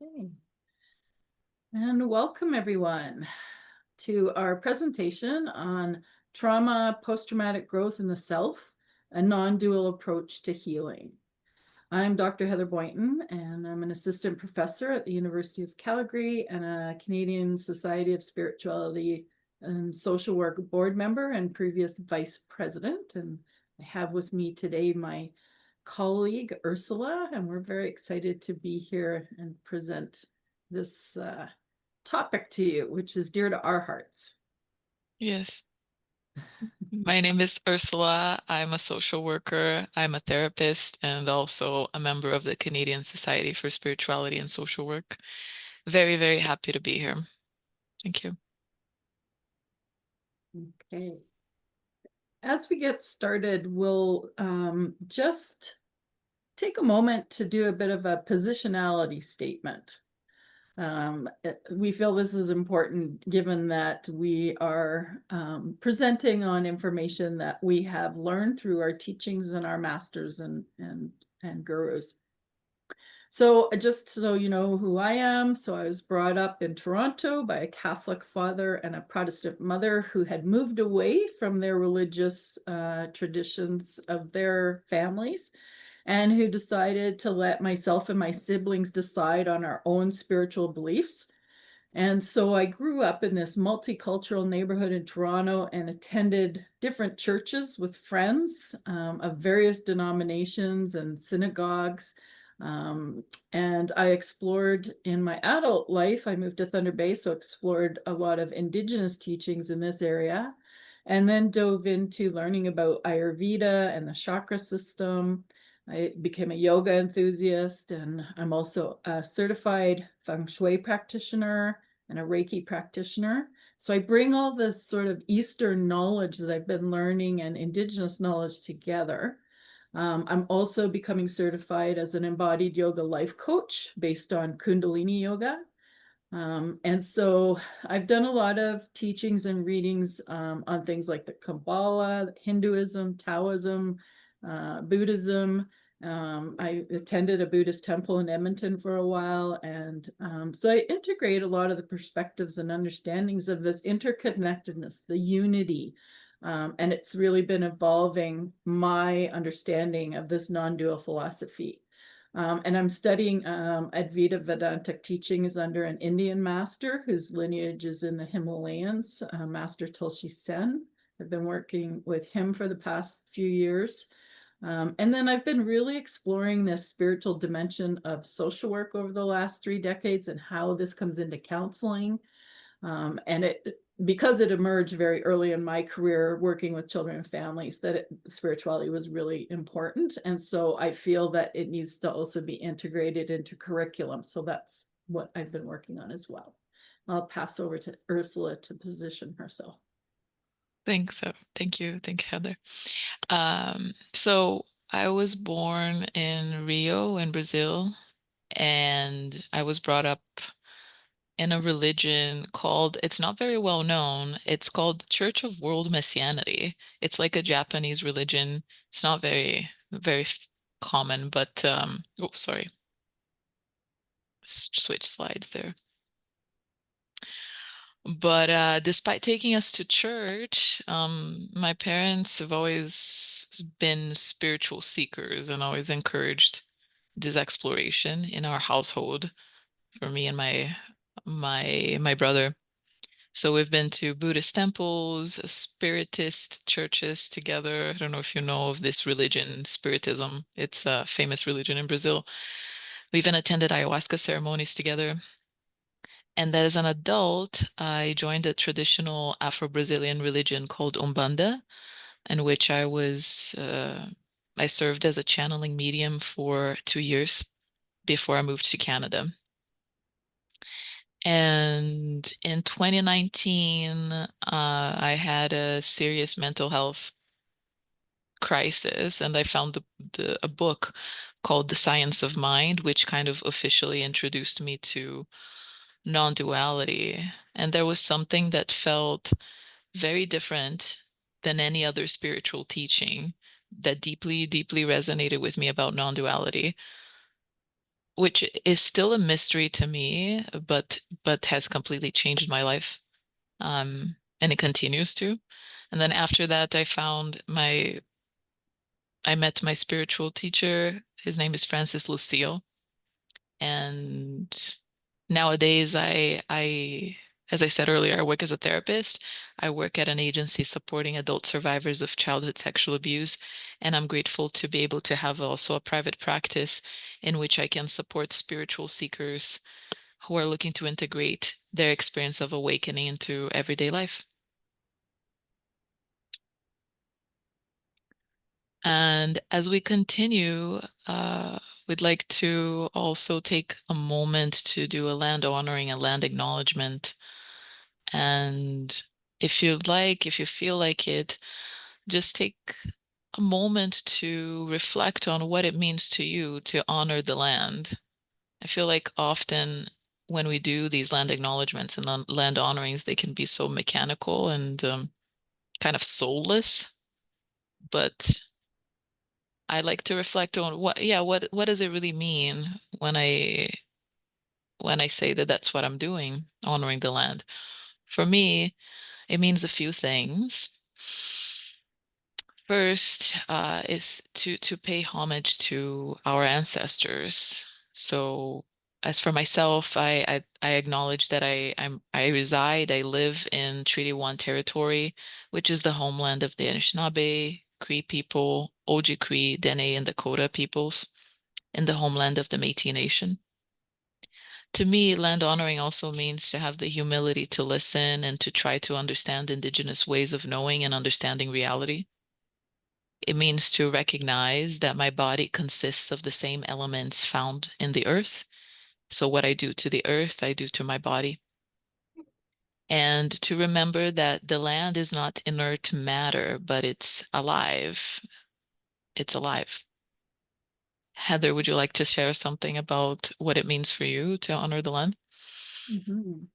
Okay. And welcome everyone to our presentation on trauma, post-traumatic growth in the self, a non-dual approach to healing. I'm Dr. Heather Boynton, and I'm an assistant professor at the University of Calgary and a Canadian Society of Spirituality and Social Work board member and previous vice president. And I have with me today my colleague, Ursula, and we're very excited to be here and present this topic to you, which is dear to our hearts. Yes. My name is Ursula. I'm a social worker. I'm a therapist and also a member of the Canadian Society for Spirituality and Social Work. Very, very happy to be here. Thank you. Okay. As we get started, we'll just take a moment to do a bit of a positionality statement. We feel this is important given that we are presenting on information that we have learned through our teachings and our masters and gurus. So just so you know who I am, so I was brought up in Toronto by a Catholic father and a Protestant mother who had moved away from their religious traditions of their families and who decided to let myself and my siblings decide on our own spiritual beliefs. And so I grew up in this multicultural neighborhood in Toronto and attended different churches with friends of various denominations and synagogues. Um, and I explored in my adult life, I moved to Thunder Bay, so explored a lot of Indigenous teachings in this area, and then dove into learning about Ayurveda and the chakra system. I became a yoga enthusiast, and I'm also a certified feng shui practitioner and a Reiki practitioner. So I bring all this sort of Eastern knowledge that I've been learning and Indigenous knowledge together. I'm also becoming certified as an embodied yoga life coach based on Kundalini yoga. And so I've done a lot of teachings and readings on things like the Kabbalah, Hinduism, Taoism, Buddhism. I attended a Buddhist temple in Edmonton for a while. And so I integrate a lot of the perspectives and understandings of this interconnectedness, the unity. And it's really been evolving my understanding of this non-dual philosophy. And I'm studying Advaita Vedantic teachings under an Indian master whose lineage is in the Himalayas, Master Tulsi Sen. I've been working with him for the past few years. And then I've been really exploring this spiritual dimension of social work over the last 3 decades and how this comes into counseling. And because it emerged very early in my career working with children and families, that spirituality was really important. And so I feel that it needs to also be integrated into curriculum. So that's what I've been working on as well. I'll pass over to Ursula to position herself. Thanks. Thank you. Thank you, Heather. So I was born in Rio in Brazil, and I was brought up in a religion called, it's not very well known, it's called Church of World Messianity. It's like a Japanese religion. It's not very common, but oh, sorry. Switch slides there. But despite taking us to church, my parents have always been spiritual seekers and always encouraged this exploration in our household for me and my brother. So we've been to Buddhist temples, Spiritist churches together. I don't know if you know of this religion, Spiritism. It's a famous religion in Brazil. We even attended ayahuasca ceremonies together. And as an adult, I joined a traditional Afro-Brazilian religion called Umbanda, in which I served as a channeling medium for 2 years before I moved to Canada. And in 2019, I had a serious mental health crisis, and I found a book called The Science of Mind, which kind of officially introduced me to non-duality. And there was something that felt very different than any other spiritual teaching that deeply, deeply resonated with me about non-duality, which is still a mystery to me, but has completely changed my life. And it continues to. And then after that, I met my spiritual teacher. His name is Francis Lucille. And nowadays as I said earlier, I work as a therapist. I work at an agency supporting adult survivors of childhood sexual abuse. And I'm grateful to be able to have also a private practice in which I can support spiritual seekers who are looking to integrate their experience of awakening into everyday life. And as we continue, we'd like to also take a moment to do a land honoring, a land acknowledgement. And if you'd like, if you feel like it, just take a moment to reflect on what it means to you to honor the land. I feel like often when we do these land acknowledgements and land honorings, they can be so mechanical and kind of soulless. But I like to reflect on what does it really mean when I say that that's what I'm doing, honoring the land. For me, it means a few things. First, is to pay homage to our ancestors. So, as for myself, I acknowledge that I live in Treaty One territory, which is the homeland of the Anishinaabe, Cree people, Oji-Cree, Dene, and Dakota peoples, and the homeland of the Métis Nation. To me, land honoring also means to have the humility to listen and to try to understand Indigenous ways of knowing and understanding reality. It means to recognize that my body consists of the same elements found in the earth. So what I do to the earth, I do to my body. And to remember that the land is not inert matter, but it's alive. It's alive. Heather, would you like to share something about what it means for you to honor the land? Mhm.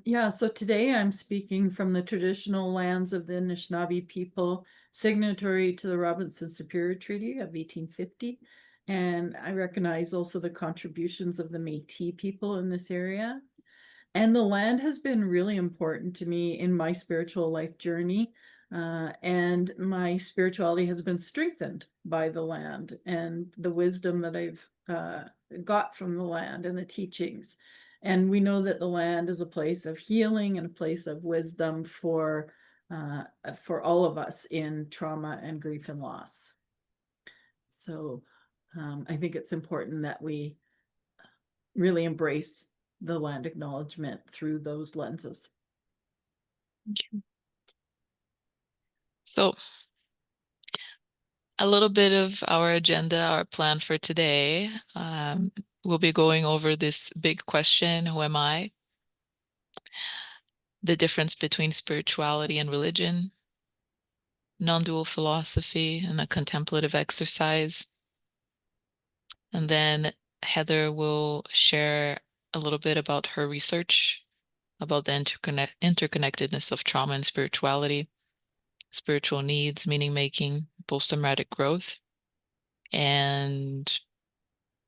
Yeah, so today I'm speaking from the traditional lands of the Anishinaabe people, signatory to the Robinson Superior Treaty of 1850. And I recognize also the contributions of the Métis people in this area. And the land has been really important to me in my spiritual life journey. And my spirituality has been strengthened by the land and the wisdom that I've got from the land and the teachings. And we know that the land is a place of healing and a place of wisdom for all of us in trauma and grief and loss. So I think it's important that we really embrace the land acknowledgement through those lenses. Thank you. So a little bit of our agenda, our plan for today. We'll be going over this big question, who am I? The difference between spirituality and religion, non-dual philosophy, and a contemplative exercise. And then Heather will share a little bit about her research about the interconnectedness of trauma and spirituality, spiritual needs, meaning making, post-traumatic growth, and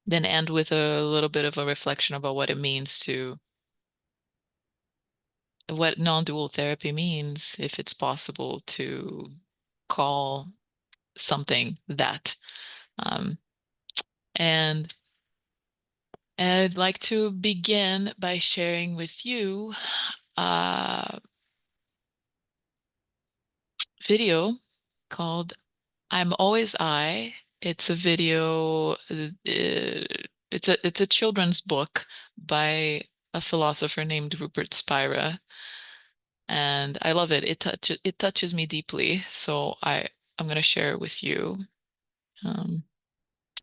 then end with a little bit of a reflection about what it means to what non-dual therapy means, if it's possible to call something that. Um, and I'd like to begin by sharing with you a video called I'm Always I. It's a video, it's a children's book by a philosopher named Rupert Spira. And I love it. It touches me deeply. So I'm going to share it with you. Um,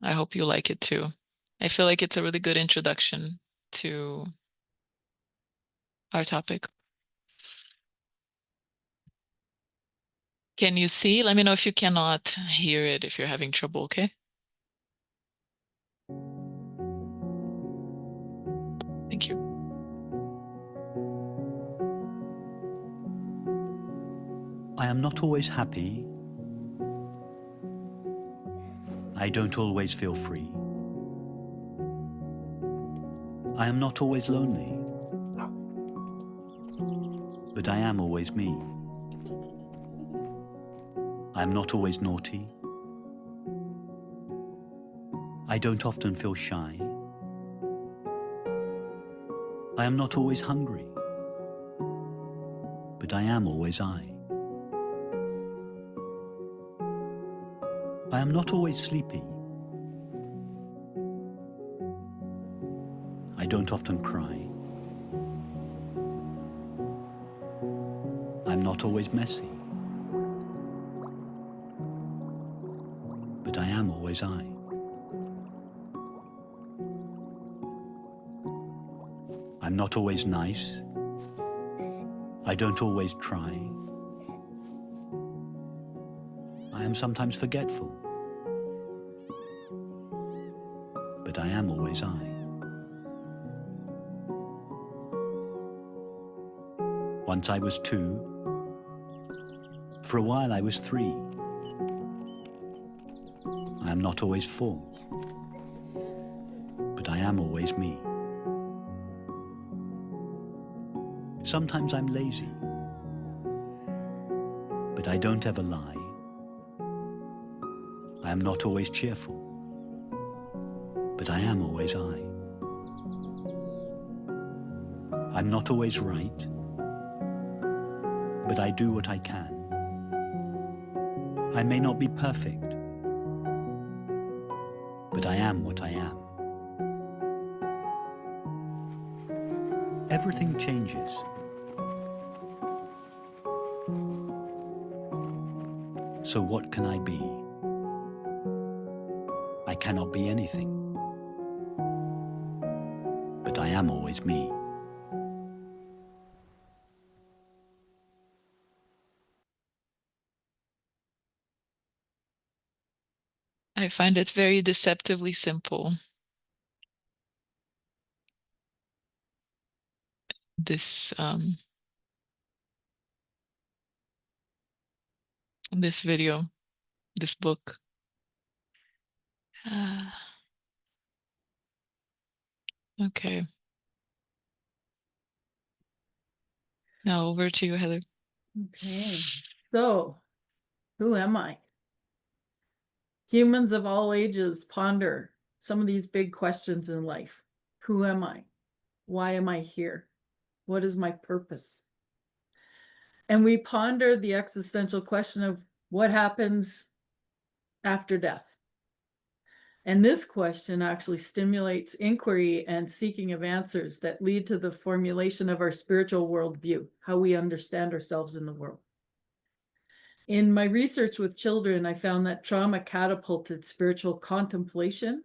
I hope you like it too. I feel like it's a really good introduction to our topic. Can you see? Let me know if you cannot hear it, if you're having trouble, okay? Thank you. I am not always happy. I don't always feel free. I am not always lonely, but I am always me. I am not always naughty. I don't often feel shy. I am not always hungry, but I am always I. I am not always sleepy. I don't often cry. I'm not always messy, but I am always I. I'm not always nice. I don't always try. I am sometimes forgetful, but I am always I. Once I was 2. For a while I was 3. I am not always 4, but I am always me. Sometimes I'm lazy, but I don't ever lie. I am not always cheerful, but I am always I. I'm not always right, but I do what I can. I may not be perfect, but I am what I am. Everything changes. So what can I be? I cannot be anything, but I am always me. I find it very deceptively simple. This this video, this book. Okay. Now over to you, Heather. Okay. So, who am I? Humans of all ages ponder some of these big questions in life. Who am I? Why am I here? What is my purpose? And we ponder the existential question of what happens after death. And this question actually stimulates inquiry and seeking of answers that lead to the formulation of our spiritual worldview, how we understand ourselves in the world. In my research with children, I found that trauma catapulted spiritual contemplation,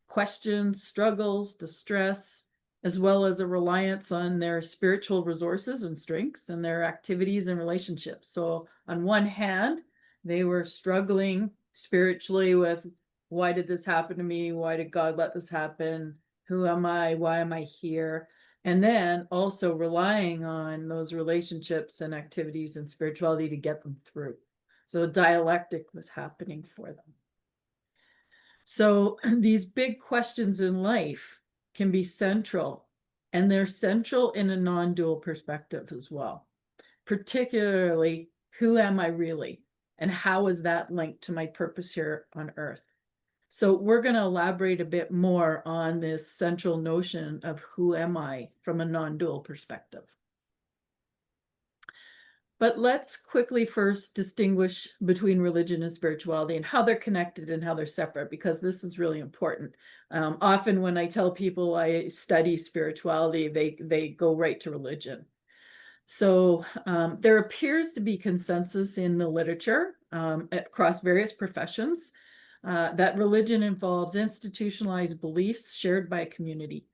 questions, struggles, distress, as well as a reliance on their spiritual resources and strengths and their activities and relationships. So on one hand, they were struggling spiritually with, why did this happen to me? Why did God let this happen? Who am I? Why am I here? And then also relying on those relationships and activities and spirituality to get them through. So a dialectic was happening for them. So these big questions in life can be central, and they're central in a non-dual perspective as well. Particularly, who am I really? And how is that linked to my purpose here on Earth? So we're going to elaborate a bit more on this central notion of who am I from a non-dual perspective. But let's quickly first distinguish between religion and spirituality and how they're connected and how they're separate, because this is really important. Often when I tell people I study spirituality, they go right to religion. So there appears to be consensus in the literature across various professions that religion involves institutionalized beliefs shared by a community.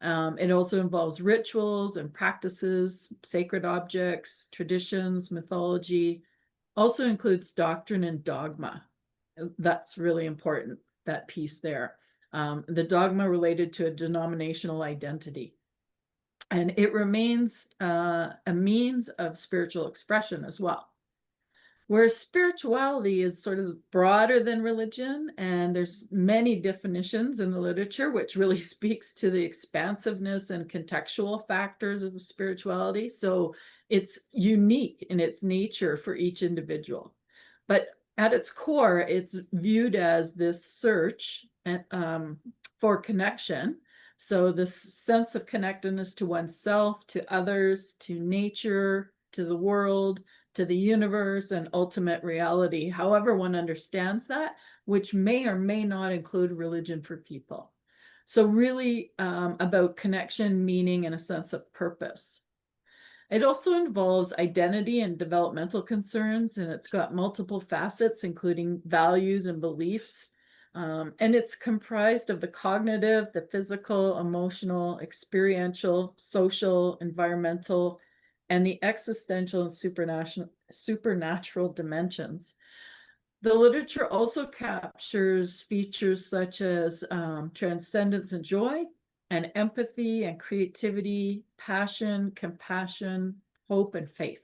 It also involves rituals and practices, sacred objects, traditions, mythology, also includes doctrine and dogma. That's really important, that piece there. The dogma related to a denominational identity. And it remains a means of spiritual expression as well. Whereas spirituality is sort of broader than religion, and there's many definitions in the literature, which really speaks to the expansiveness and contextual factors of spirituality. So it's unique in its nature for each individual. But at its core, it's viewed as this search for connection. So this sense of connectedness to oneself, to others, to nature, to the world, to the universe and ultimate reality, however one understands that, which may or may not include religion for people. So really about connection, meaning, and a sense of purpose. It also involves identity and developmental concerns, and it's got multiple facets, including values and beliefs. And it's comprised of the cognitive, the physical, emotional, experiential, social, environmental, and the existential and supernatural dimensions. The literature also captures features such as transcendence and joy, and empathy and creativity, passion, compassion, hope, and faith.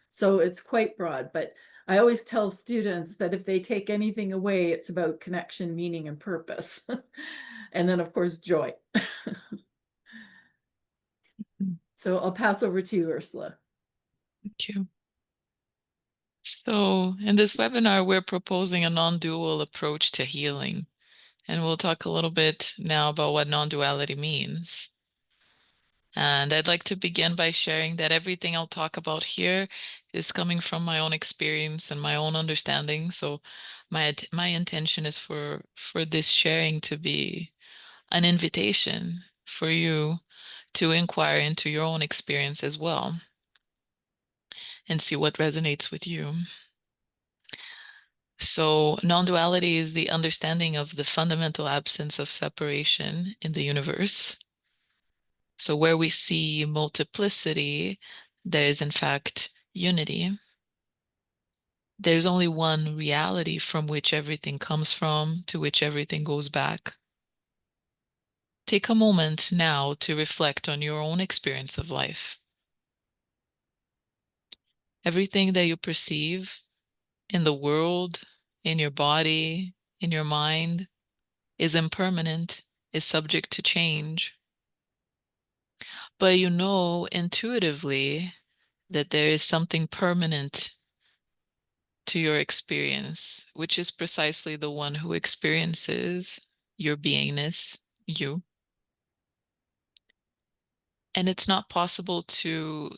So it's quite broad, but I always tell students that if they take anything away, it's about connection, meaning, and purpose. And then, of course, joy. So I'll pass over to you, Ursula. Thank you. So in this webinar, we're proposing a non-dual approach to healing. And we'll talk a little bit now about what non-duality means. And I'd like to begin by sharing that everything I'll talk about here is coming from my own experience and my own understanding. So my intention is for this sharing to be an invitation for you to inquire into your own experience as well and see what resonates with you. So non-duality is the understanding of the fundamental absence of separation in the universe. So where we see multiplicity, there is in fact unity. There's only one reality from which everything comes from, to which everything goes back. Take a moment now to reflect on your own experience of life. Everything that you perceive in the world, in your body, in your mind, is impermanent, is subject to change. But you know intuitively that there is something permanent to your experience, which is precisely the one who experiences your beingness, you. And it's not possible to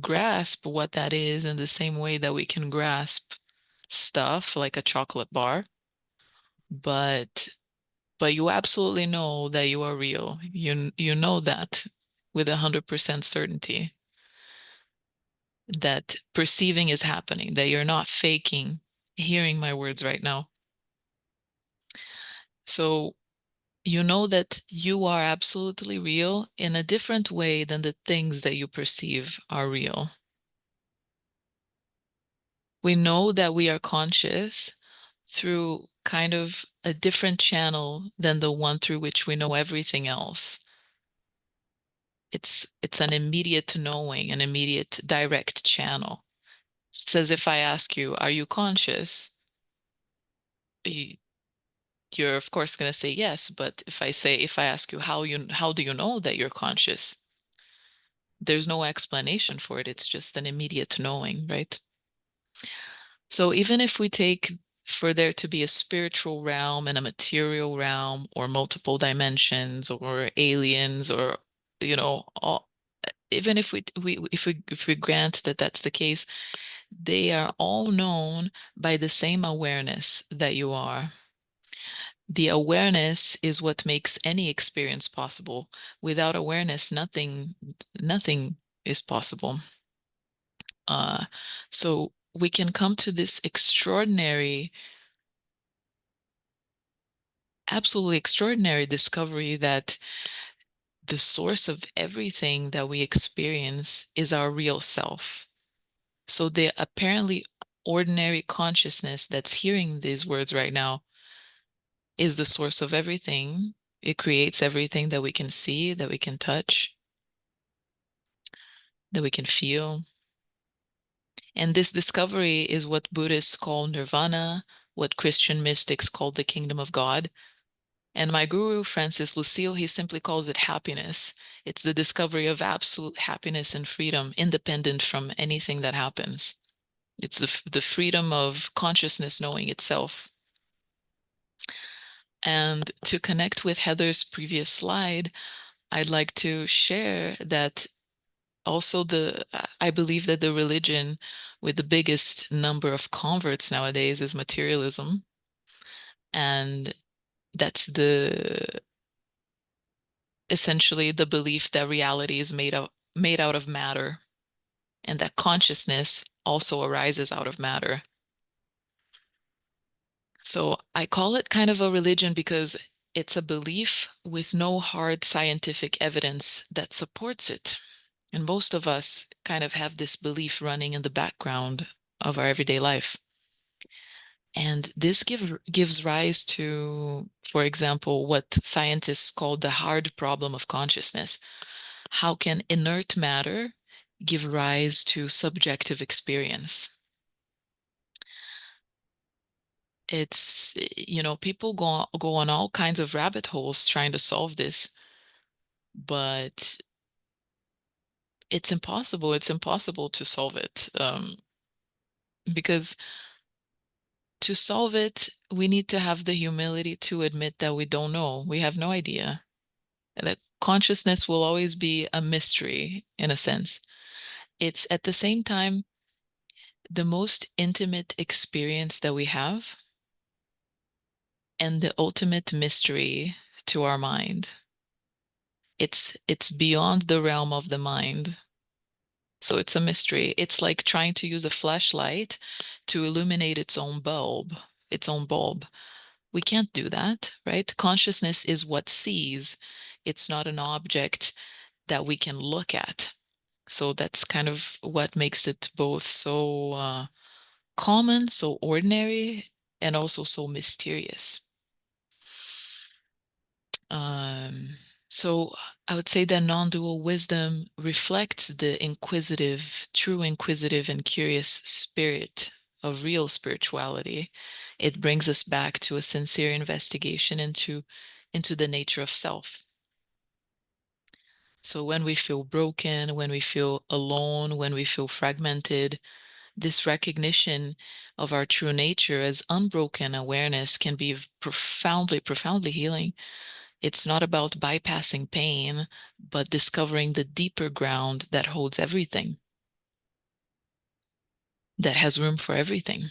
grasp what that is in the same way that we can grasp stuff like a chocolate bar, but you absolutely know that you are real. You know that with 100% certainty, that perceiving is happening, that you're not faking hearing my words right now. So you know that you are absolutely real in a different way than the things that you perceive are real. We know that we are conscious through kind of a different channel than the one through which we know everything else. It's an immediate knowing, an immediate direct channel. It's as if I ask you, are you conscious? You're of course going to say yes, but if I ask you how do you know that you're conscious? There's no explanation for it. It's just an immediate knowing, right? So even if we take for there to be a spiritual realm and a material realm or multiple dimensions or aliens or all, even if we grant that that's the case, they are all known by the same awareness that you are. The awareness is what makes any experience possible. Without awareness, nothing is possible. So we can come to this absolutely extraordinary discovery that the source of everything that we experience is our real self. So the apparently ordinary consciousness that's hearing these words right now is the source of everything. It creates everything that we can see, that we can touch, that we can feel. And this discovery is what Buddhists call nirvana, what Christian mystics call the kingdom of God. And my guru, Francis Lucille, he simply calls it happiness. It's the discovery of absolute happiness and freedom, independent from anything that happens. It's the freedom of consciousness knowing itself. And to connect with Heather's previous slide, I'd like to share that also I believe that the religion with the biggest number of converts nowadays is materialism. And that's essentially the belief that reality is made out of matter, and that consciousness also arises out of matter. So I call it kind of a religion because it's a belief with no hard scientific evidence that supports it. And most of us kind of have this belief running in the background of our everyday life. And this gives rise to, for example, what scientists call the hard problem of consciousness. How can inert matter give rise to subjective experience? It's, people go on all kinds of rabbit holes trying to solve this, but it's impossible. It's impossible to solve it, because to solve it, we need to have the humility to admit that we don't know. We have no idea. And that consciousness will always be a mystery in a sense. It's at the same time the most intimate experience that we have and the ultimate mystery to our mind. It's beyond the realm of the mind. So it's a mystery. It's like trying to use a flashlight to illuminate its own bulb, We can't do that, right? Consciousness is what sees. It's not an object that we can look at. So that's kind of what makes it both so common, so ordinary, and also so mysterious. So I would say that non-dual wisdom reflects the true inquisitive and curious spirit of real spirituality. It brings us back to a sincere investigation into the nature of self. So when we feel broken, when we feel alone, when we feel fragmented, this recognition of our true nature as unbroken awareness can be profoundly, profoundly healing. It's not about bypassing pain, but discovering the deeper ground that holds everything, that has room for everything.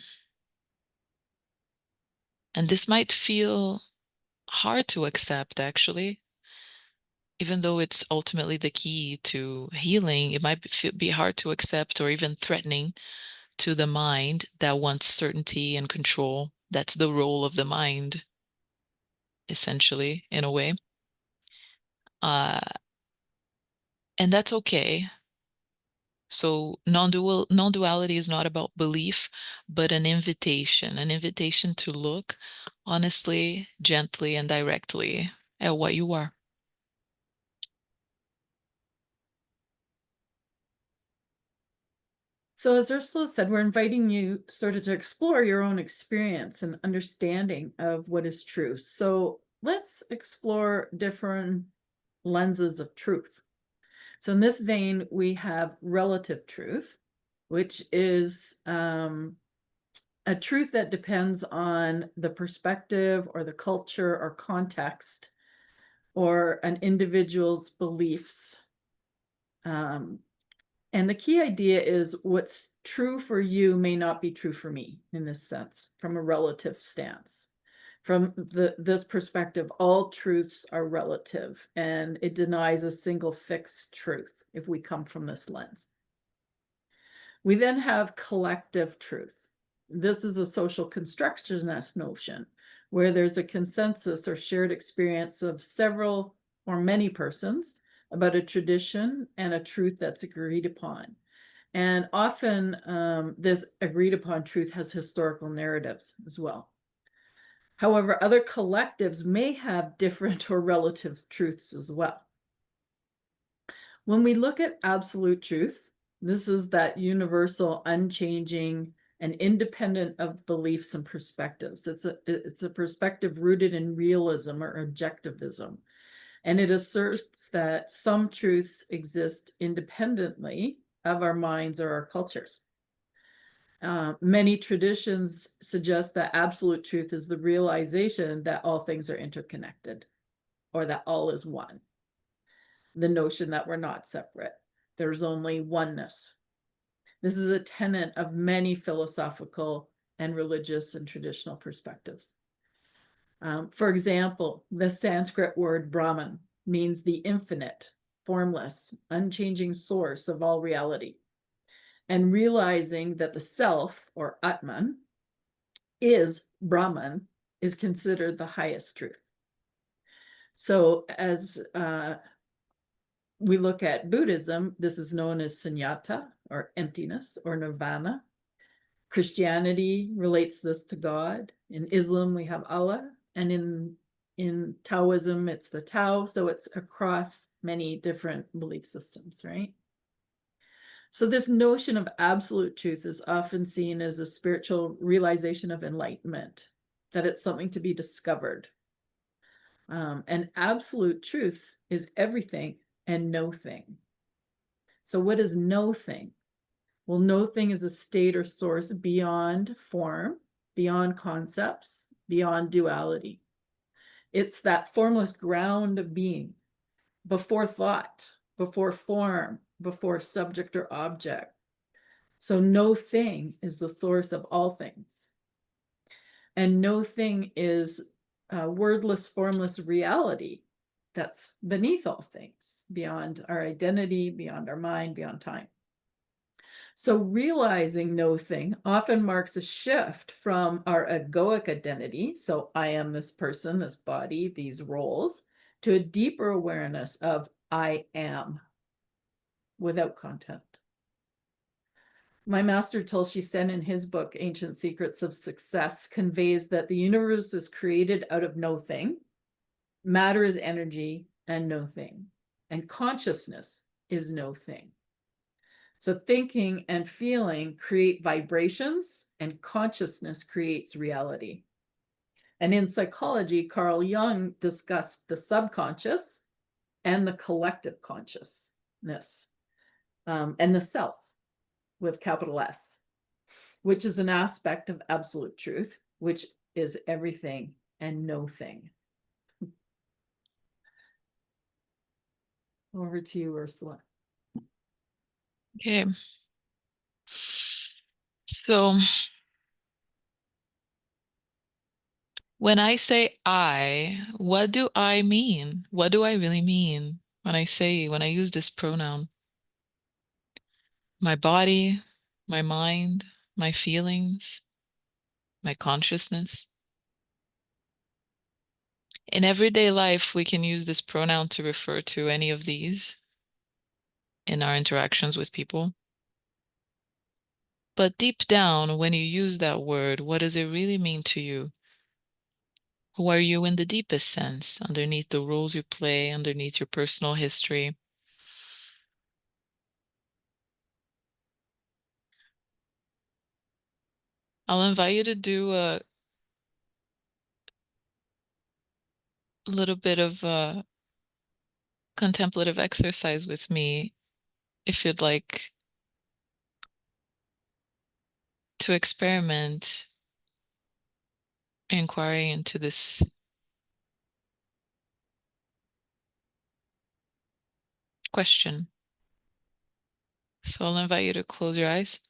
And this might feel hard to accept, actually. Even though it's ultimately the key to healing, it might be hard to accept or even threatening to the mind that wants certainty and control. That's the role of the mind, essentially, in a way. And that's okay. So non-duality is not about belief, but an invitation to look honestly, gently, and directly at what you are. So as Ursula said, we're inviting you sort of to explore your own experience and understanding of what is true. So let's explore different lenses of truth. So in this vein, we have relative truth, which is a truth that depends on the perspective or the culture or context or an individual's beliefs. And the key idea is what's true for you may not be true for me in this sense, from a relative stance. From this perspective, all truths are relative, and it denies a single fixed truth if we come from this lens. We then have collective truth. This is a social constructionist notion where there's a consensus or shared experience of several or many persons about a tradition and a truth that's agreed upon. And often this agreed upon truth has historical narratives as well. However, other collectives may have different or relative truths as well. When we look at absolute truth, This is that universal, unchanging, and independent of beliefs and perspectives. It's a perspective rooted in realism or objectivism. And it asserts that some truths exist independently of our minds or our cultures. Many traditions suggest that absolute truth is the realization that all things are interconnected, or that all is one. The notion that we're not separate. There's only oneness. This is a tenet of many philosophical and religious and traditional perspectives. For example, the Sanskrit word Brahman means the infinite, formless, unchanging source of all reality. And realizing that the self, or Atman, is Brahman, is considered the highest truth. So as we look at Buddhism, this is known as sunyata, or emptiness, or nirvana. Christianity relates this to God. In Islam, we have Allah, and in Taoism, it's the Tao. So it's across many different belief systems, right? So this notion of absolute truth is often seen as a spiritual realization of enlightenment, that it's something to be discovered. And absolute truth is everything and no thing. So what is no thing? Well, no thing is a state or source beyond form, beyond concepts, beyond duality. It's that formless ground of being, before thought, before form, before subject or object. So no thing is the source of all things. And no thing is a wordless, formless reality that's beneath all things, beyond our identity, beyond our mind, beyond time. So realizing no thing often marks a shift from our egoic identity, so I am this person, this body, these roles, to a deeper awareness of I am, without content. My master Tulsi Sen, in his book, Ancient Secrets of Success, conveys that the universe is created out of no thing. Matter is energy and no thing. And consciousness is no thing. So thinking and feeling create vibrations, and consciousness creates reality. And in psychology, Carl Jung discussed the subconscious and the collective consciousness, and the self, with capital S, which is an aspect of absolute truth, which is everything and no thing. Over to you, Ursula. Okay. So when I say I, what do I mean? What do I really mean when I use this pronoun? My body, my mind, my feelings, my consciousness. In everyday life, we can use this pronoun to refer to any of these in our interactions with people. But deep down, when you use that word, what does it really mean to you? Who are you in the deepest sense, underneath the roles you play, underneath your personal history? I'll invite you to do a little bit of a contemplative exercise with me if you'd like to experiment inquiring into this question. So I'll invite you to close your eyes.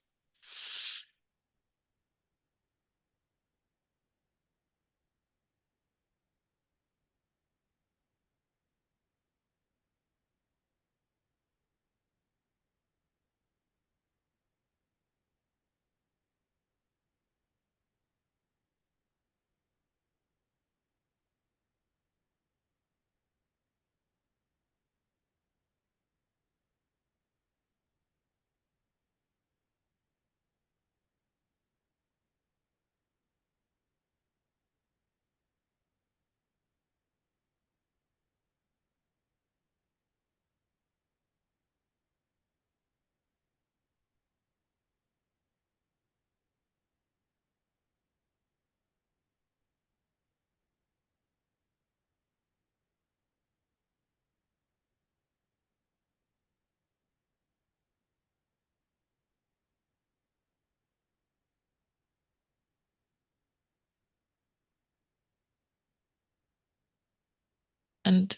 And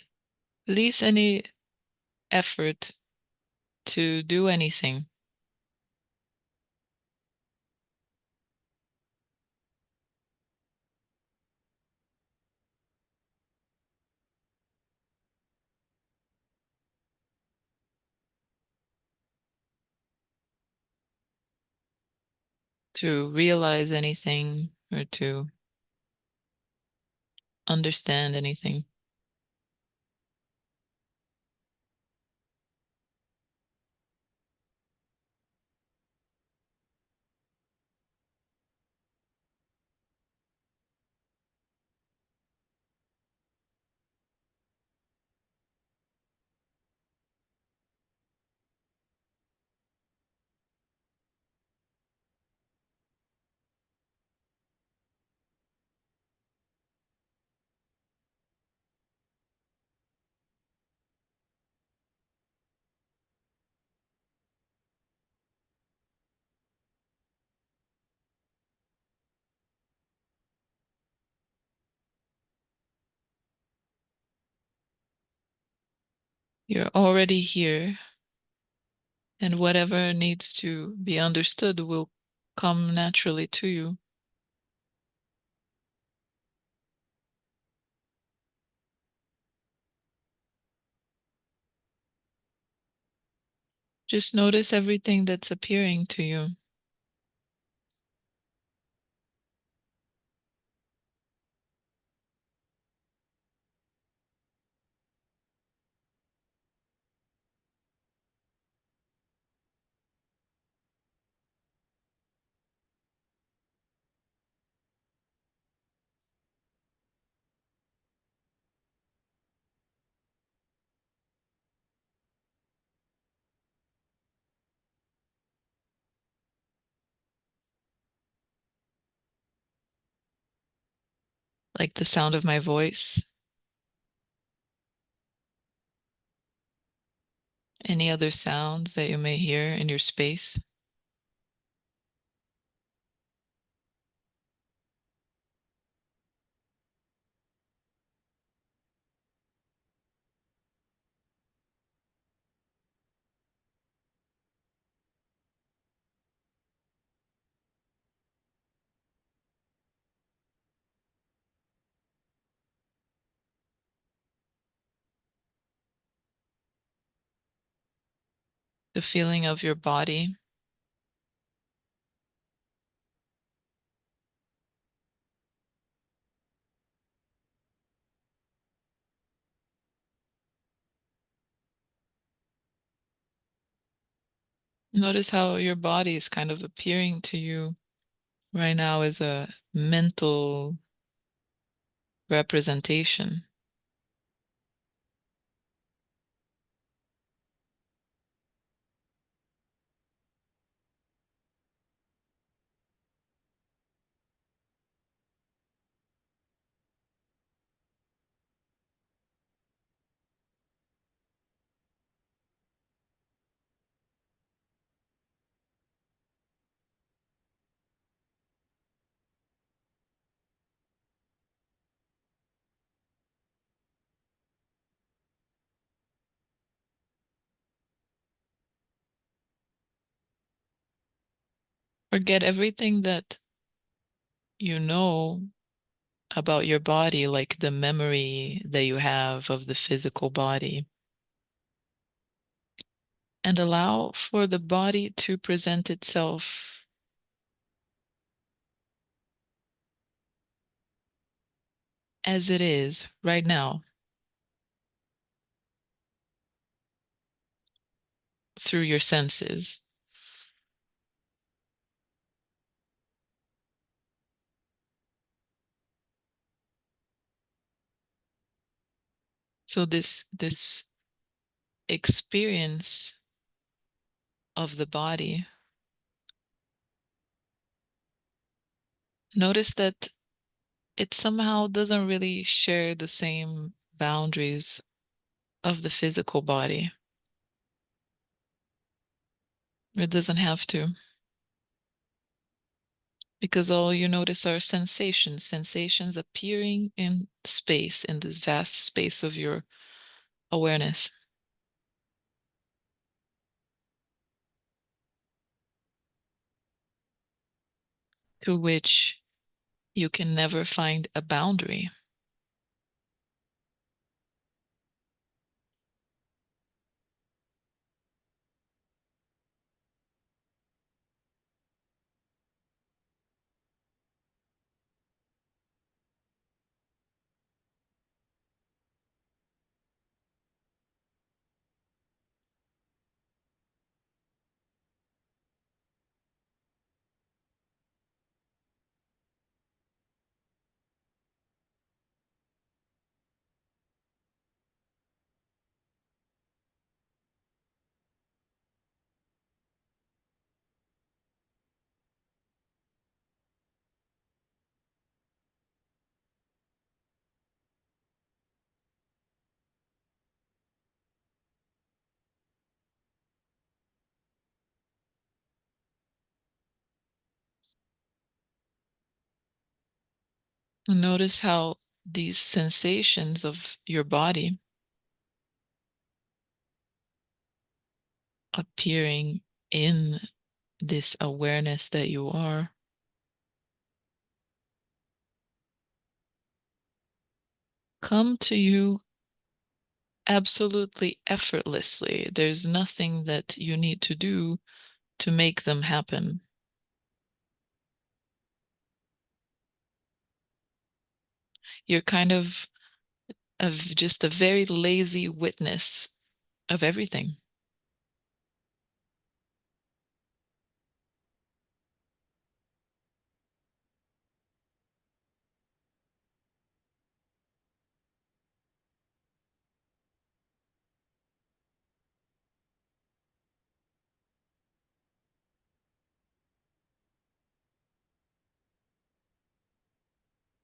release any effort to do anything. To realize anything or to understand anything. You're already here, and whatever needs to be understood will come naturally to you. Just notice everything that's appearing to you. Like the sound of my voice. Any other sounds that you may hear in your space. The feeling of your body. Notice how your body is kind of appearing to you right now as a mental representation. Forget everything that you know about your body, like the memory that you have of the physical body, and allow for the body to present itself as it is right now through your senses. So this experience of the body, notice that it somehow doesn't really share the same boundaries of the physical body. It doesn't have to. because all you notice are sensations, sensations appearing in space, in this vast space of your awareness. To which you can never find a boundary. Notice how these sensations of your body appearing in this awareness that you are come to you absolutely effortlessly. There's nothing that you need to do to make them happen. You're kind of just a very lazy witness of everything.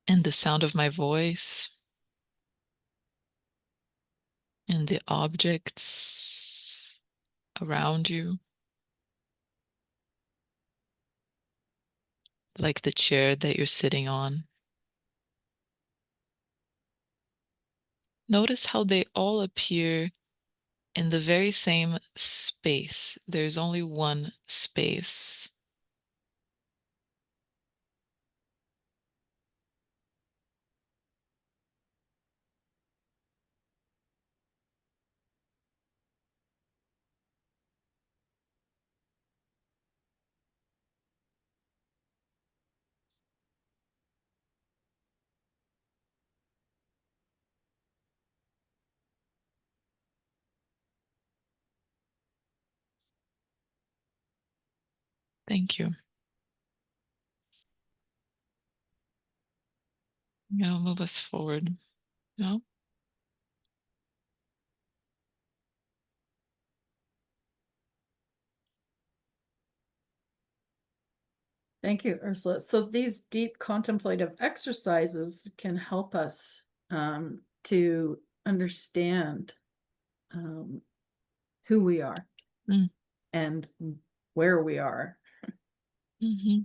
And the sound of my voice and the objects around you, like the chair that you're sitting on. Notice how they all appear in the very same space. There's only one space. Thank you. Now move us forward. No? Thank you, Ursula. So these deep contemplative exercises can help us to understand who we are Mm. and where we are. Mm-hmm.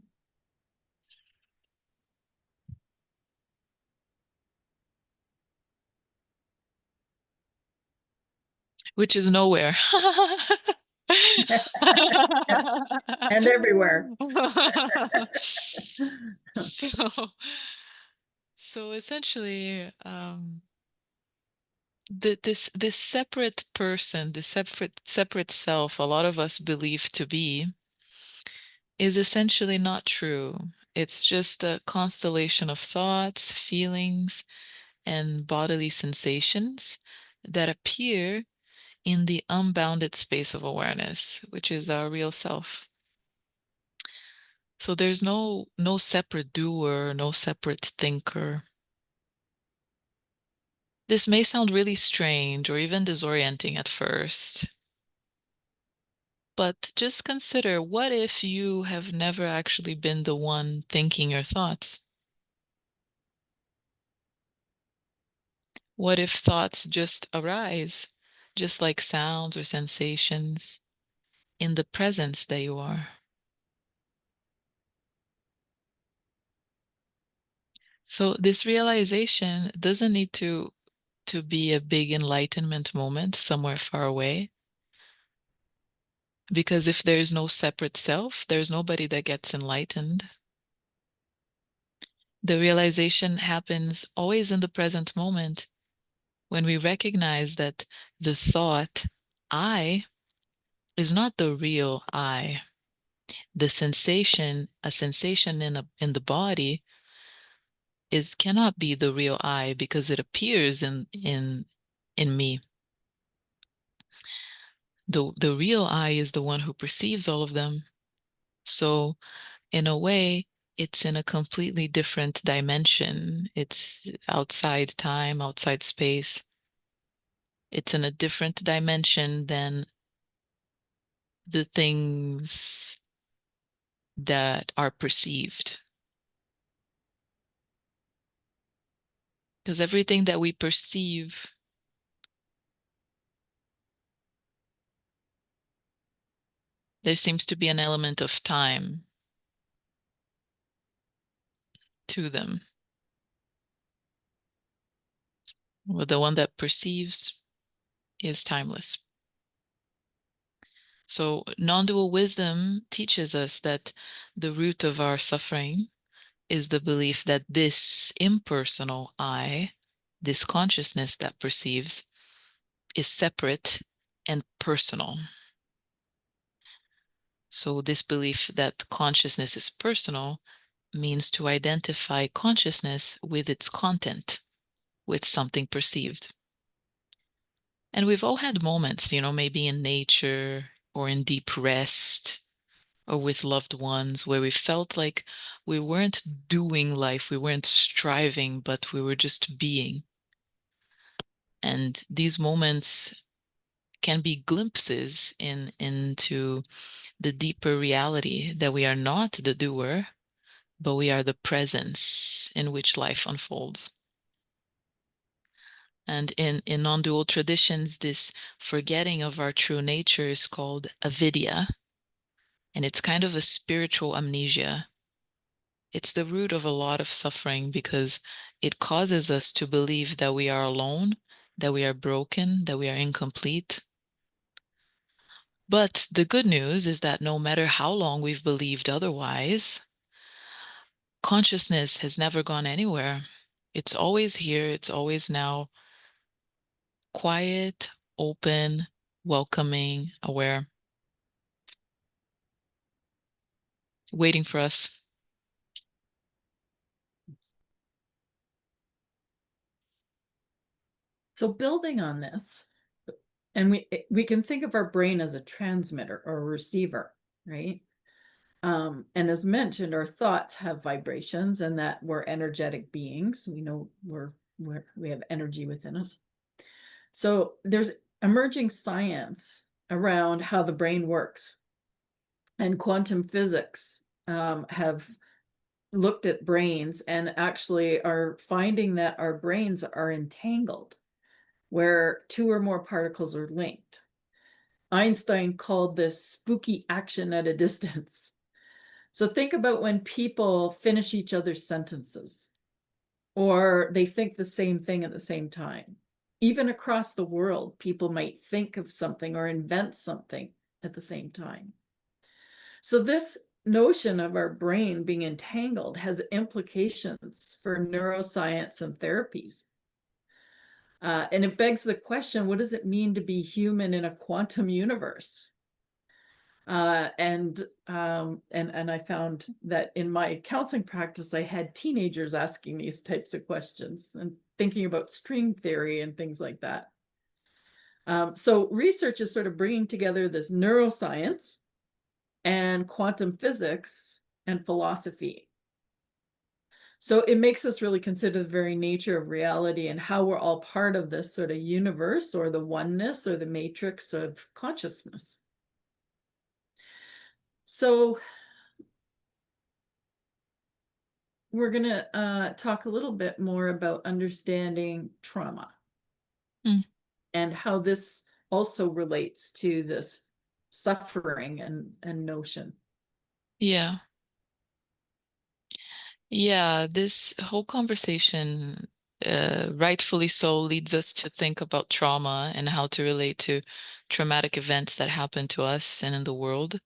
Which is nowhere. And everywhere. so, so essentially, this separate person, this separate self, a lot of us believe to be, is essentially not true. It's just a constellation of thoughts, feelings, and bodily sensations that appear in the unbounded space of awareness, which is our real self. So there's no separate doer, no separate thinker. This may sound really strange or even disorienting at first, but just consider, what if you have never actually been the one thinking your thoughts? What if thoughts just arise, just like sounds or sensations, in the presence that you are? So this realization doesn't need to be a big enlightenment moment somewhere far away. Because if there's no separate self, there's nobody that gets enlightened. The realization happens always in the present moment when we recognize that the thought I is not the real I. The sensation, a sensation in the body cannot be the real I because it appears in me. The real I is the one who perceives all of them. So in a way, it's in a completely different dimension. It's outside time, outside space. It's in a different dimension than the things that are perceived. Because everything that we perceive, there seems to be an element of time to them. Well, the one that perceives is timeless. So non-dual wisdom teaches us that the root of our suffering is the belief that this impersonal I, this consciousness that perceives, is separate and personal. So this belief that consciousness is personal means to identify consciousness with its content, with something perceived. And we've all had moments, maybe in nature or in deep rest or with loved ones where we felt like we weren't doing life, we weren't striving, but we were just being. And these moments can be glimpses into the deeper reality that we are not the doer, but we are the presence in which life unfolds. And in non-dual traditions, this forgetting of our true nature is called avidya, and it's kind of a spiritual amnesia. It's the root of a lot of suffering because it causes us to believe that we are alone, that we are broken, that we are incomplete. But the good news is that no matter how long we've believed otherwise, consciousness has never gone anywhere. It's always here, it's always now, quiet, open, welcoming, aware, waiting for us. So building on this, and we can think of our brain as a transmitter or a receiver, right? And as mentioned, our thoughts have vibrations, and that we're energetic beings. We know we have energy within us. So there's emerging science around how the brain works, and quantum physics have looked at brains and actually are finding that our brains are entangled where two or more particles are linked. Einstein called this spooky action at a distance. So think about when people finish each other's sentences, or they think the same thing at the same time. Even across the world, people might think of something or invent something at the same time. So this notion of our brain being entangled has implications for neuroscience and therapies. And it begs the question, what does it mean to be human in a quantum universe? And I found that in my counseling practice, I had teenagers asking these types of questions and thinking about string theory and things like that. So research is sort of bringing together this neuroscience and quantum physics and philosophy. So it makes us really consider the very nature of reality and how we're all part of this sort of universe or the oneness or the matrix of consciousness. So we're going to talk a little bit more about understanding trauma and how this also relates to this suffering and notion. Yeah. Yeah, this whole conversation, rightfully so, leads us to think about trauma and how to relate to traumatic events that happen to us and in the world.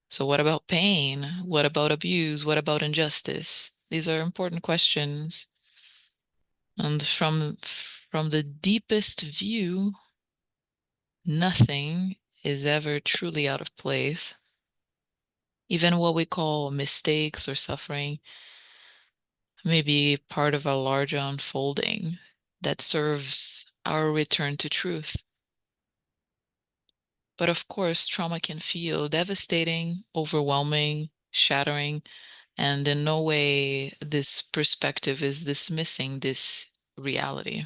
So what about pain? What about abuse? What about injustice? These are important questions. And from the deepest view, nothing is ever truly out of place. Even what we call mistakes or suffering may be part of a larger unfolding that serves our return to truth. But of course, trauma can feel devastating, overwhelming, shattering, and in no way this perspective is dismissing this reality.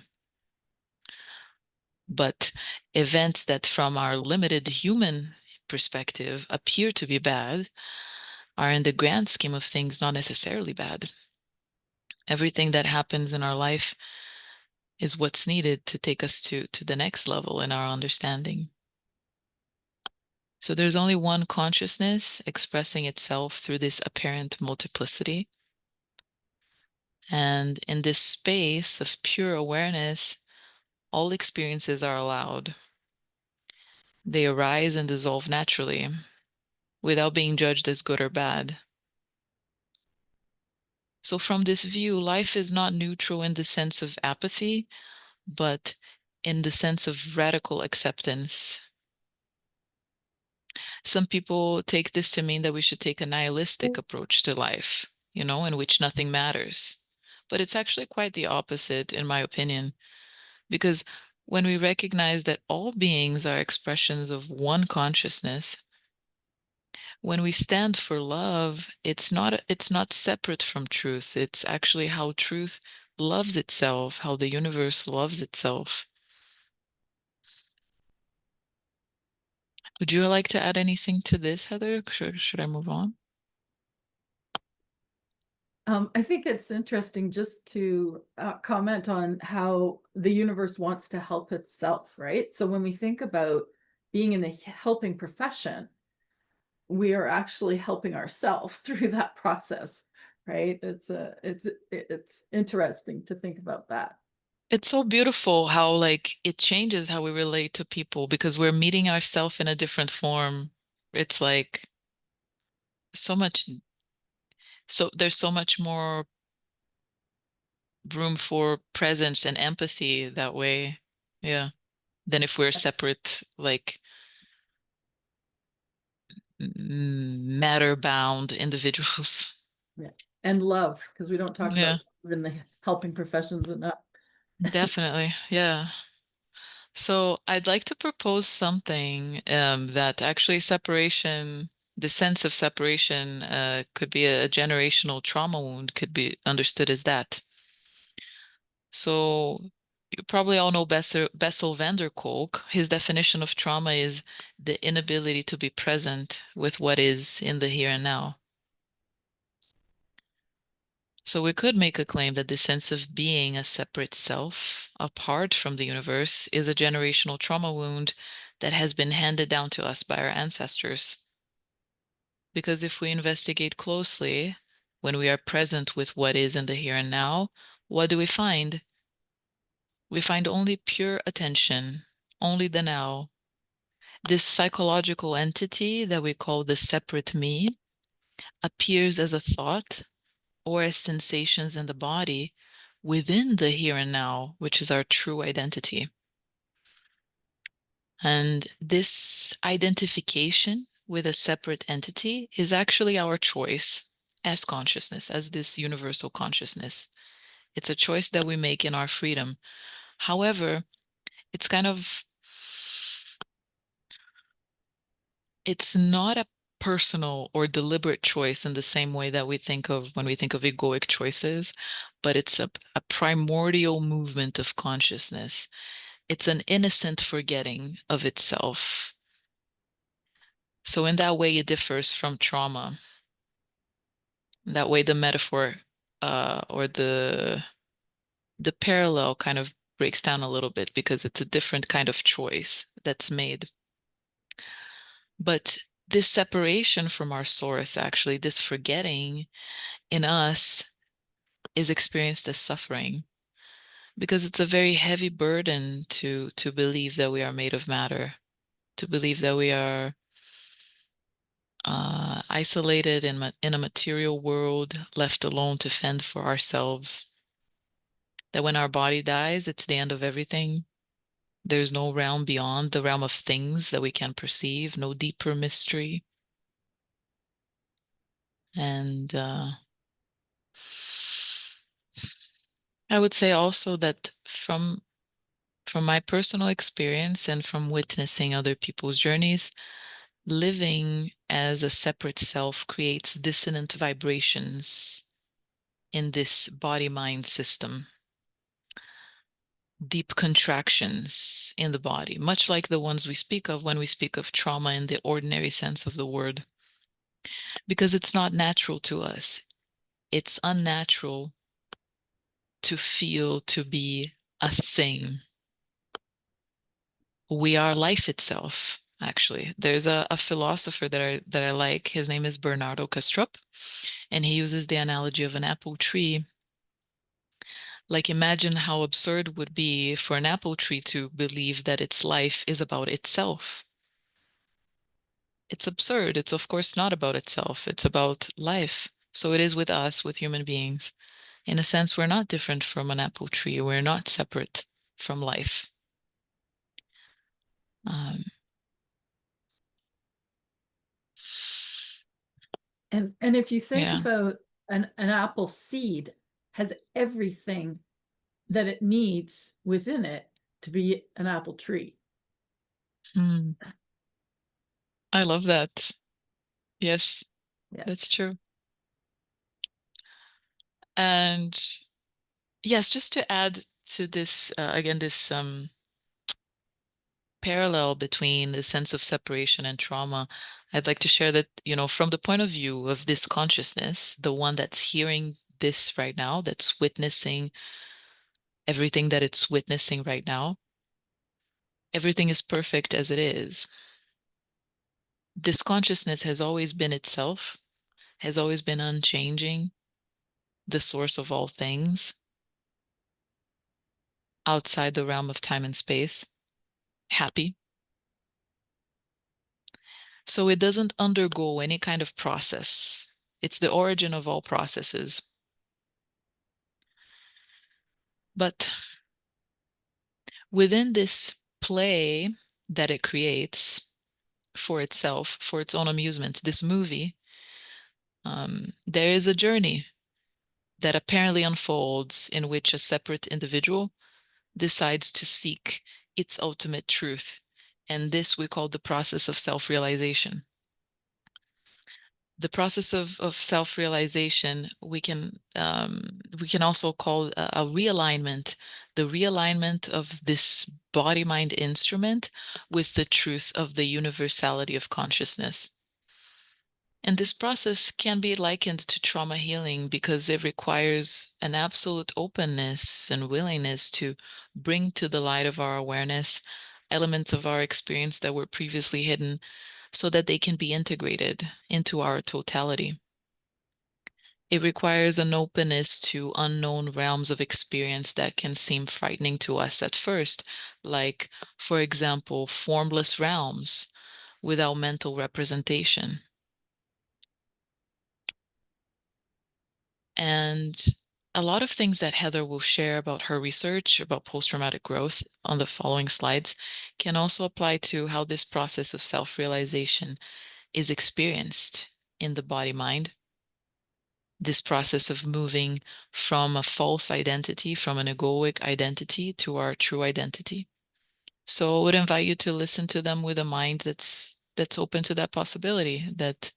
But events that from our limited human perspective appear to be bad are in the grand scheme of things not necessarily bad. Everything that happens in our life is what's needed to take us to the next level in our understanding. So there's only one consciousness expressing itself through this apparent multiplicity. And in this space of pure awareness, all experiences are allowed. They arise and dissolve naturally without being judged as good or bad. So from this view, life is not neutral in the sense of apathy, but in the sense of radical acceptance. Some people take this to mean that we should take a nihilistic approach to life, in which nothing matters. But it's actually quite the opposite, in my opinion, because when we recognize that all beings are expressions of one consciousness, when we stand for love, it's not separate from truth. It's actually how truth loves itself, how the universe loves itself. Would you like to add anything to this, Heather? Should I move on? I think it's interesting just to comment on how the universe wants to help itself, right? So when we think about being in the helping profession, we are actually helping ourselves through that process, right? It's interesting to think about that. It's so beautiful how like it changes how we relate to people because we're meeting ourselves in a different form. It's like so much, so there's so much more room for presence and empathy that way. Yeah. Than if we're separate, like matter-bound individuals. Yeah. And love, because we don't talk about Yeah, love in the helping professions enough. definitely. Yeah. So I'd like to propose something that actually separation, the sense of separation, could be a generational trauma wound, could be understood as that. So you probably all know Bessel van der Kolk. His definition of trauma is the inability to be present with what is in the here and now. So we could make a claim that the sense of being a separate self, apart from the universe, is a generational trauma wound that has been handed down to us by our ancestors. Because if we investigate closely, when we are present with what is in the here and now, what do we find? We find only pure attention, only the now. This psychological entity that we call the separate me appears as a thought or as sensations in the body within the here and now, which is our true identity. And this identification with a separate entity is actually our choice as consciousness, as this universal consciousness. It's a choice that we make in our freedom. However, it's kind of, it's not a personal or deliberate choice in the same way that we think of when we think of egoic choices, but it's a primordial movement of consciousness. It's an innocent forgetting of itself. So in that way, it differs from trauma. That way, the metaphor or the parallel kind of breaks down a little bit because it's a different kind of choice that's made. But this separation from our source, actually, this forgetting in us is experienced as suffering, because it's a very heavy burden to believe that we are made of matter, to believe that we are isolated in a material world, left alone to fend for ourselves. That when our body dies, it's the end of everything. There's no realm beyond the realm of things that we can perceive, no deeper mystery. And I would say also that from my personal experience and from witnessing other people's journeys, living as a separate self creates dissonant vibrations in this body-mind system, deep contractions in the body, much like the ones we speak of when we speak of trauma in the ordinary sense of the word, because it's not natural to us. It's unnatural to feel to be a thing. We are life itself, actually. There's a philosopher that I like. His name is Bernardo Kastrup, and he uses the analogy of an apple tree. Like, imagine how absurd it would be for an apple tree to believe that its life is about itself. It's absurd. It's of course not about itself. It's about life. So it is with us, with human beings. In a sense, we're not different from an apple tree. We're not separate from life. Um, And if you think yeah. about an apple seed has everything that it needs within it to be an apple tree. Hmm. I love that. Yes, Yeah. that's true. And yes, just to add to this, again, this parallel between the sense of separation and trauma, I'd like to share that, from the point of view of this consciousness, the one that's hearing this right now, that's witnessing everything that it's witnessing right now, everything is perfect as it is. This consciousness has always been itself, has always been unchanging, the source of all things, outside the realm of time and space, happy. So it doesn't undergo any kind of process. It's the origin of all processes. But within this play that it creates for itself, for its own amusement, this movie, there is a journey that apparently unfolds in which a separate individual decides to seek its ultimate truth. And this we call the process of self-realization. The process of self-realization we can also call a realignment, the realignment of this body-mind instrument with the truth of the universality of consciousness. And this process can be likened to trauma healing because it requires an absolute openness and willingness to bring to the light of our awareness elements of our experience that were previously hidden, so that they can be integrated into our totality. It requires an openness to unknown realms of experience that can seem frightening to us at first, like, for example, formless realms without mental representation. And a lot of things that Heather will share about her research about post-traumatic growth on the following slides can also apply to how this process of self-realization is experienced in the body-mind. This process of moving from a false identity, from an egoic identity to our true identity. So I would invite you to listen to them with a mind that's open to that possibility, that's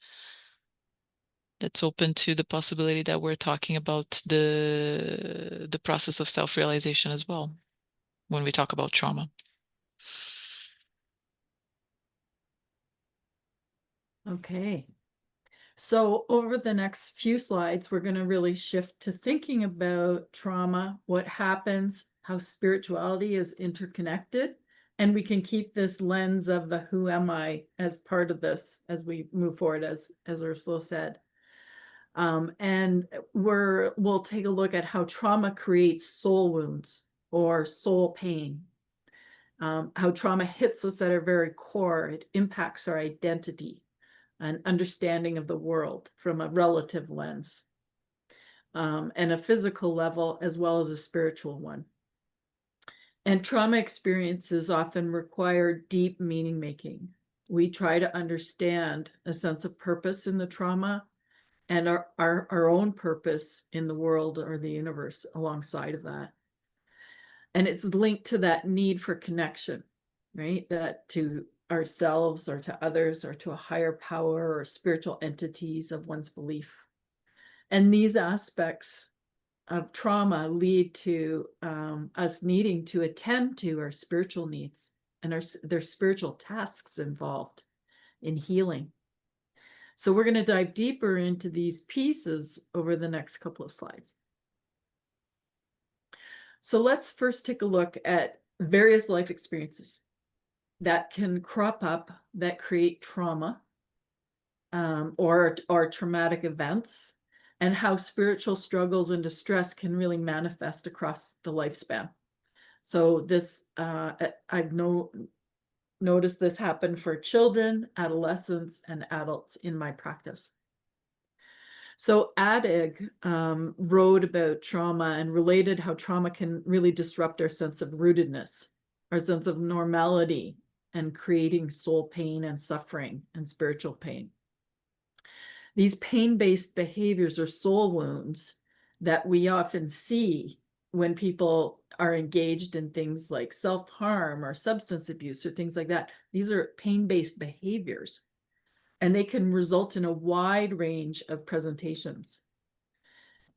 open to the possibility that we're talking about the process of self-realization as well when we talk about trauma. Okay. So over the next few slides, we're going to really shift to thinking about trauma, what happens, how spirituality is interconnected, And we can keep this lens of the who am I as part of this as we move forward, as Ursula said. And we'll take a look at how trauma creates soul wounds or soul pain. How trauma hits us at our very core. It impacts our identity and understanding of the world from a relative lens, and a physical level as well as a spiritual one. And trauma experiences often require deep meaning making. We try to understand a sense of purpose in the trauma and our own purpose in the world or the universe alongside of that. And it's linked to that need for connection, right? That to ourselves or to others or to a higher power or spiritual entities of one's belief. And these aspects of trauma lead to us needing to attend to our spiritual needs and their spiritual tasks involved in healing. So we're going to dive deeper into these pieces over the next couple of slides. So let's first take a look at various life experiences that can crop up that create trauma, or traumatic events, and how spiritual struggles and distress can really manifest across the lifespan. So this, I've noticed this happen for children, adolescents, and adults in my practice. So Adig wrote about trauma and related how trauma can really disrupt our sense of rootedness, our sense of normality, and creating soul pain and suffering and spiritual pain. These pain-based behaviors or soul wounds that we often see when people are engaged in things like self-harm or substance abuse or things like that. These are pain-based behaviors, and they can result in a wide range of presentations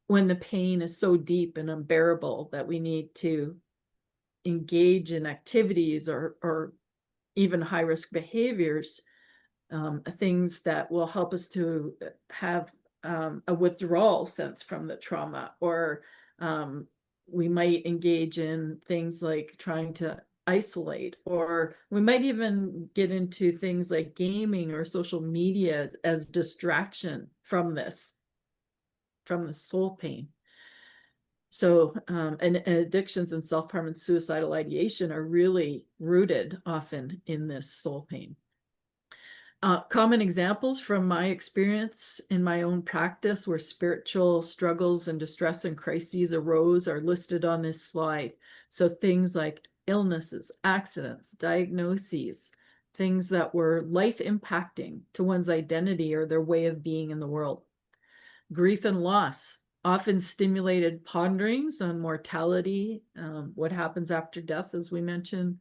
when the pain is so deep and unbearable that we need to engage in activities or even high-risk behaviors, things that will help us to have a withdrawal sense from the trauma, or we might engage in things like trying to isolate, or we might even get into things like gaming or social media as distraction from this, from the soul pain. So, and addictions and self-harm and suicidal ideation are really rooted often in this soul pain. Common examples from my experience in my own practice where spiritual struggles and distress and crises arose are listed on this slide. So things like illnesses, accidents, diagnoses, things that were life impacting to one's identity or their way of being in the world. Grief and loss often stimulated ponderings on mortality, what happens after death, as we mentioned.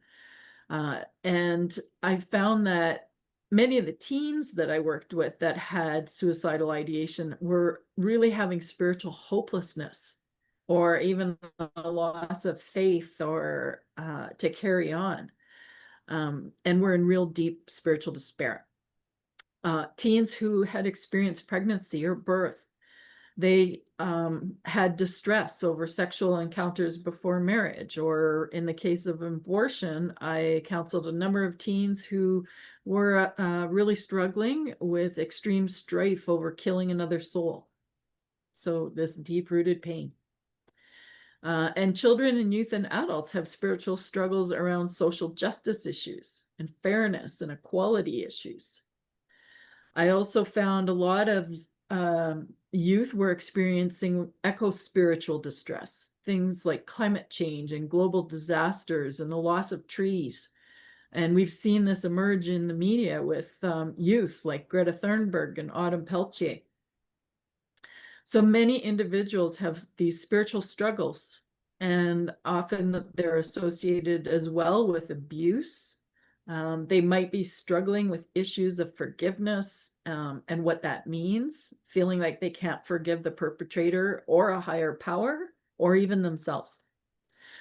And I found that many of the teens that I worked with that had suicidal ideation were really having spiritual hopelessness or even a loss of faith or to carry on, and were in real deep spiritual despair. Teens who had experienced pregnancy or birth, they had distress over sexual encounters before marriage, or in the case of abortion, I counseled a number of teens who were really struggling with extreme strife over killing another soul. So this deep-rooted pain. And children and youth and adults have spiritual struggles around social justice issues and fairness and equality issues. I also found a lot of youth were experiencing eco-spiritual distress, things like climate change and global disasters and the loss of trees. And we've seen this emerge in the media with youth like Greta Thunberg and Autumn Peltier. So many individuals have these spiritual struggles, and often they're associated as well with abuse. They might be struggling with issues of forgiveness, and what that means, feeling like they can't forgive the perpetrator or a higher power or even themselves.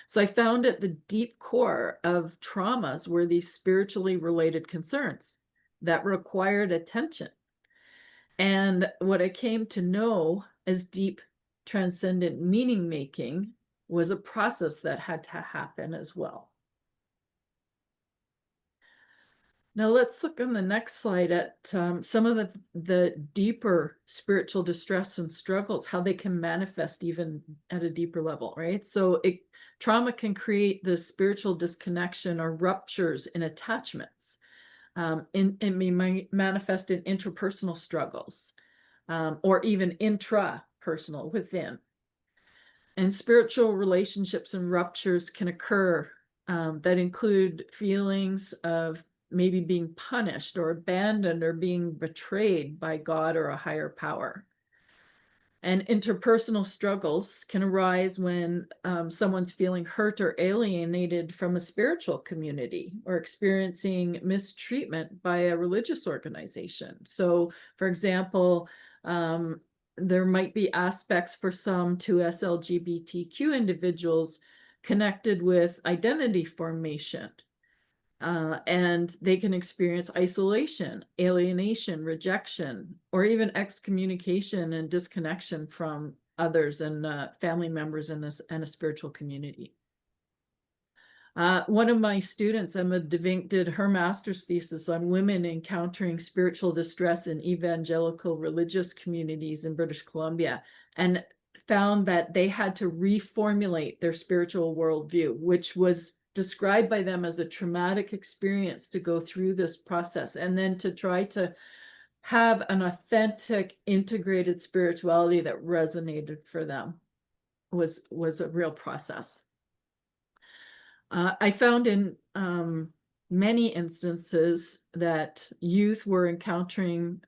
So I found at the deep core of traumas were these spiritually related concerns that required attention. And what I came to know as deep transcendent meaning making was a process that had to happen as well. Now let's look on the next slide at some of the deeper spiritual distress and struggles, how they can manifest even at a deeper level, right? So trauma can create the spiritual disconnection or ruptures in attachments. It may manifest in interpersonal struggles, or even intrapersonal within. And spiritual relationships and ruptures can occur that include feelings of maybe being punished or abandoned or being betrayed by God or a higher power. And interpersonal struggles can arise when someone's feeling hurt or alienated from a spiritual community or experiencing mistreatment by a religious organization. So, for example, there might be aspects for some 2S LGBTQ individuals connected with identity formation. And they can experience isolation, alienation, rejection, or even excommunication and disconnection from others and family members in a spiritual community. One of my students, Emma DeVink, did her master's thesis on women encountering spiritual distress in evangelical religious communities in British Columbia, and found that they had to reformulate their spiritual worldview, which was described by them as a traumatic experience to go through this process, and then to try to have an authentic, integrated spirituality that resonated for them was a real process. I found in many instances that youth were encountering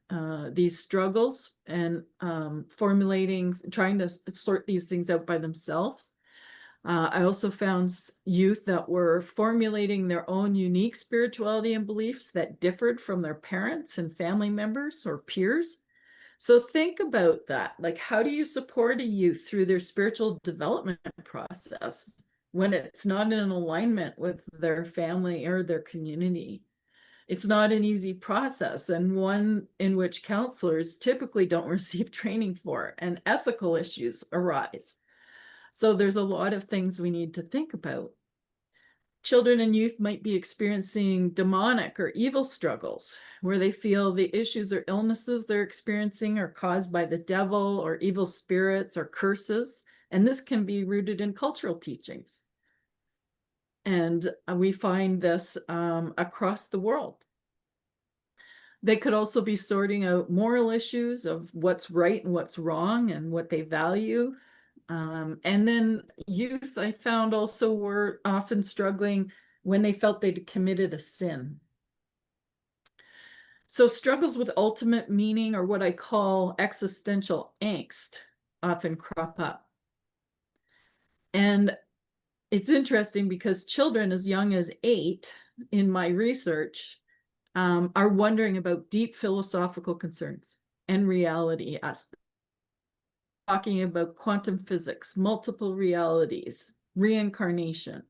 these struggles and trying to sort these things out by themselves. I also found youth that were formulating their own unique spirituality and beliefs that differed from their parents and family members or peers. So think about that. Like, how do you support a youth through their spiritual development process when it's not in alignment with their family or their community? It's not an easy process, and one in which counselors typically don't receive training for, and ethical issues arise. So there's a lot of things we need to think about. Children and youth might be experiencing demonic or evil struggles, where they feel the issues or illnesses they're experiencing are caused by the devil or evil spirits or curses. And this can be rooted in cultural teachings. And we find this across the world. They could also be sorting out moral issues of what's right and what's wrong and what they value. And then youth, I found, also were often struggling when they felt they'd committed a sin. So struggles with ultimate meaning, or what I call existential angst, often crop up. And it's interesting because children as young as 8 in my research are wondering about deep philosophical concerns and reality aspects. Talking about quantum physics, multiple realities, reincarnation,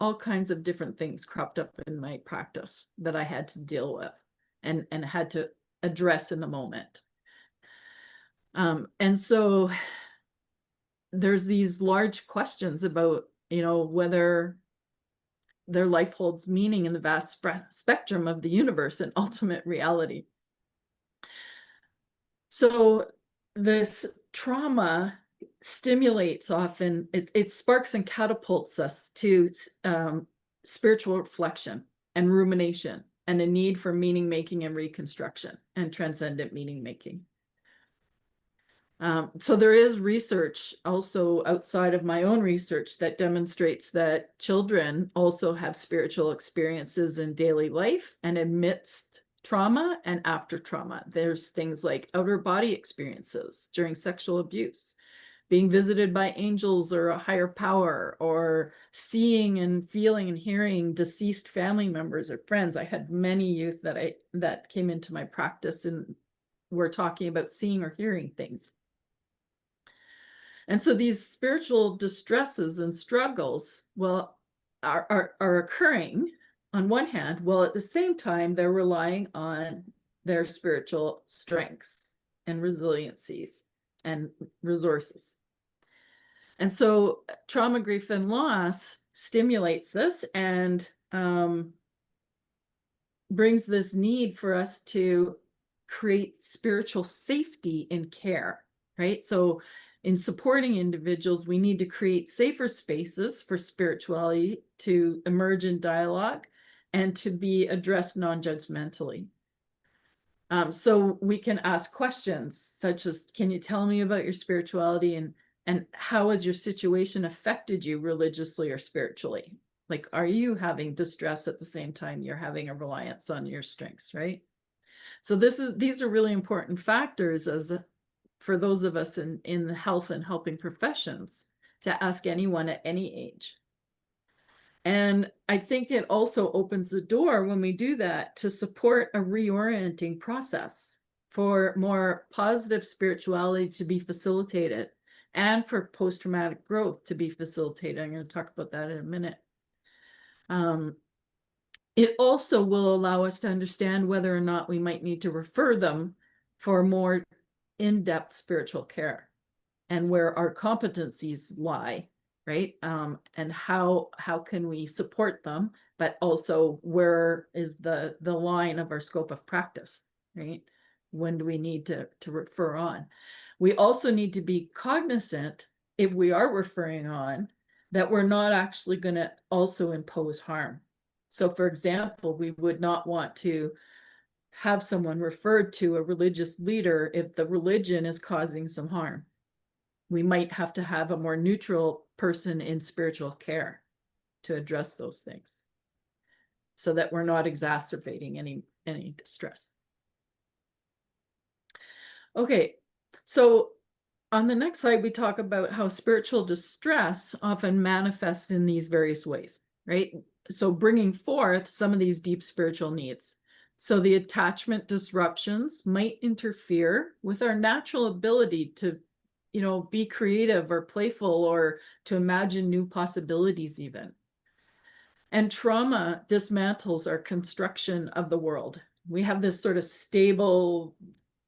all kinds of different things cropped up in my practice that I had to deal with and had to address in the moment. And so there's these large questions about, whether their life holds meaning in the vast spectrum of the universe and ultimate reality. So this trauma stimulates often, it sparks and catapults us to spiritual reflection and rumination and a need for meaning making and reconstruction and transcendent meaning making. So there is research also outside of my own research that demonstrates that children also have spiritual experiences in daily life and amidst trauma and after trauma. There's things like outer body experiences during sexual abuse, being visited by angels or a higher power, or seeing and feeling and hearing deceased family members or friends. I had many youth that came into my practice and were talking about seeing or hearing things. And so these spiritual distresses and struggles, are occurring on one hand, while at the same time, they're relying on their spiritual strengths and resiliencies and resources. And so trauma, grief, and loss stimulates this, and brings this need for us to create spiritual safety in care, right? So in supporting individuals, we need to create safer spaces for spirituality to emerge in dialogue and to be addressed non-judgmentally. So we can ask questions such as, can you tell me about your spirituality, and how has your situation affected you religiously or spiritually? Like, are you having distress at the same time you're having a reliance on your strengths, right? So these are really important factors for those of us in the health and helping professions to ask anyone at any age. And I think it also opens the door when we do that to support a reorienting process for more positive spirituality to be facilitated and for post-traumatic growth to be facilitated. I'm going to talk about that in a minute. It also will allow us to understand whether or not we might need to refer them for more in-depth spiritual care and where our competencies lie, right? And how can we support them, but also where is the line of our scope of practice, right? When do we need to refer on? We also need to be cognizant, if we are referring on, that we're not actually going to also impose harm. So for example, we would not want to have someone referred to a religious leader if the religion is causing some harm. We might have to have a more neutral person in spiritual care to address those things so that we're not exacerbating any distress. Okay, so on the next slide, we talk about how spiritual distress often manifests in these various ways, right? So bringing forth some of these deep spiritual needs. So the attachment disruptions might interfere with our natural ability to, be creative or playful or to imagine new possibilities even. And trauma dismantles our construction of the world. We have this sort of stable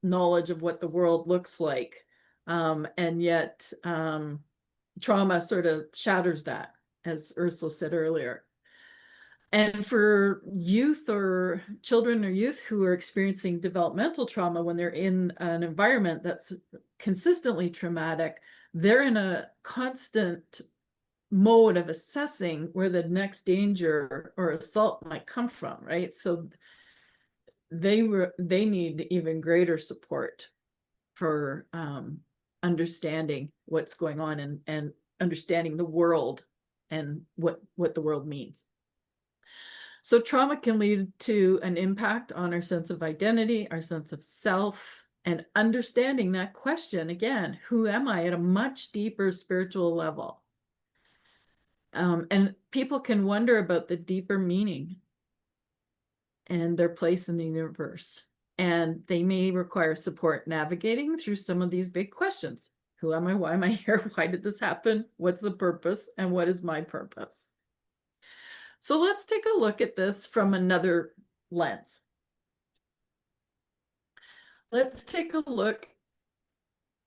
knowledge of what the world looks like. And yet trauma sort of shatters that, as Ursula said earlier. And for youth or children or youth who are experiencing developmental trauma, when they're in an environment that's consistently traumatic, they're in a constant mode of assessing where the next danger or assault might come from, right? So they need even greater support for understanding what's going on and understanding the world and what the world means. So trauma can lead to an impact on our sense of identity, our sense of self, and understanding that question again, who am I, at a much deeper spiritual level. And people can wonder about the deeper meaning and their place in the universe. And they may require support navigating through some of these big questions. Who am I? Why am I here? Why did this happen? What's the purpose? And what is my purpose? So let's take a look at this from another lens. Let's take a look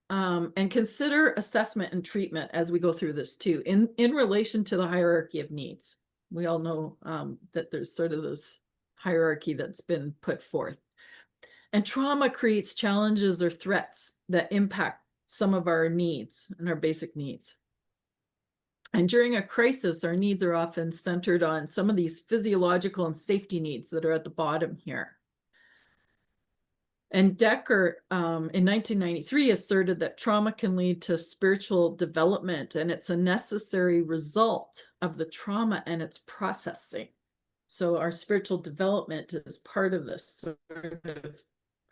and consider assessment and treatment as we go through this too, in relation to the hierarchy of needs. We all know that there's sort of this hierarchy that's been put forth. And trauma creates challenges or threats that impact some of our needs and our basic needs. And during a crisis, our needs are often centered on some of these physiological and safety needs that are at the bottom here. And Decker, in 1993, asserted that trauma can lead to spiritual development, and it's a necessary result of the trauma and its processing. So our spiritual development is part of this sort of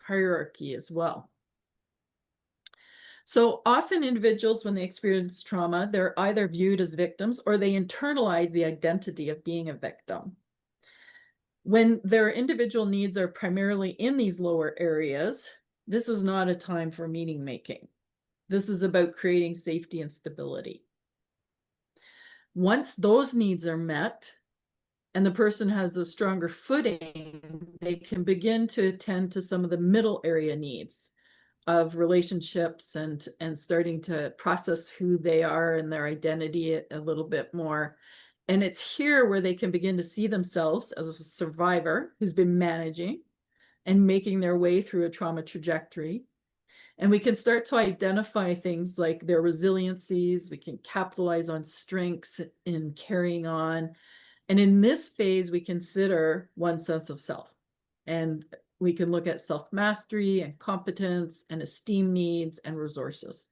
hierarchy as well. So often individuals, when they experience trauma, they're either viewed as victims or they internalize the identity of being a victim. When their individual needs are primarily in these lower areas, this is not a time for meaning making. This is about creating safety and stability. Once those needs are met and the person has a stronger footing, they can begin to attend to some of the middle area needs of relationships and starting to process who they are and their identity a little bit more, And it's here where they can begin to see themselves as a survivor who's been managing and making their way through a trauma trajectory. And we can start to identify things like their resiliencies. We can capitalize on strengths in carrying on. And in this phase, we consider one sense of self. And we can look at self-mastery and competence and esteem needs and resources.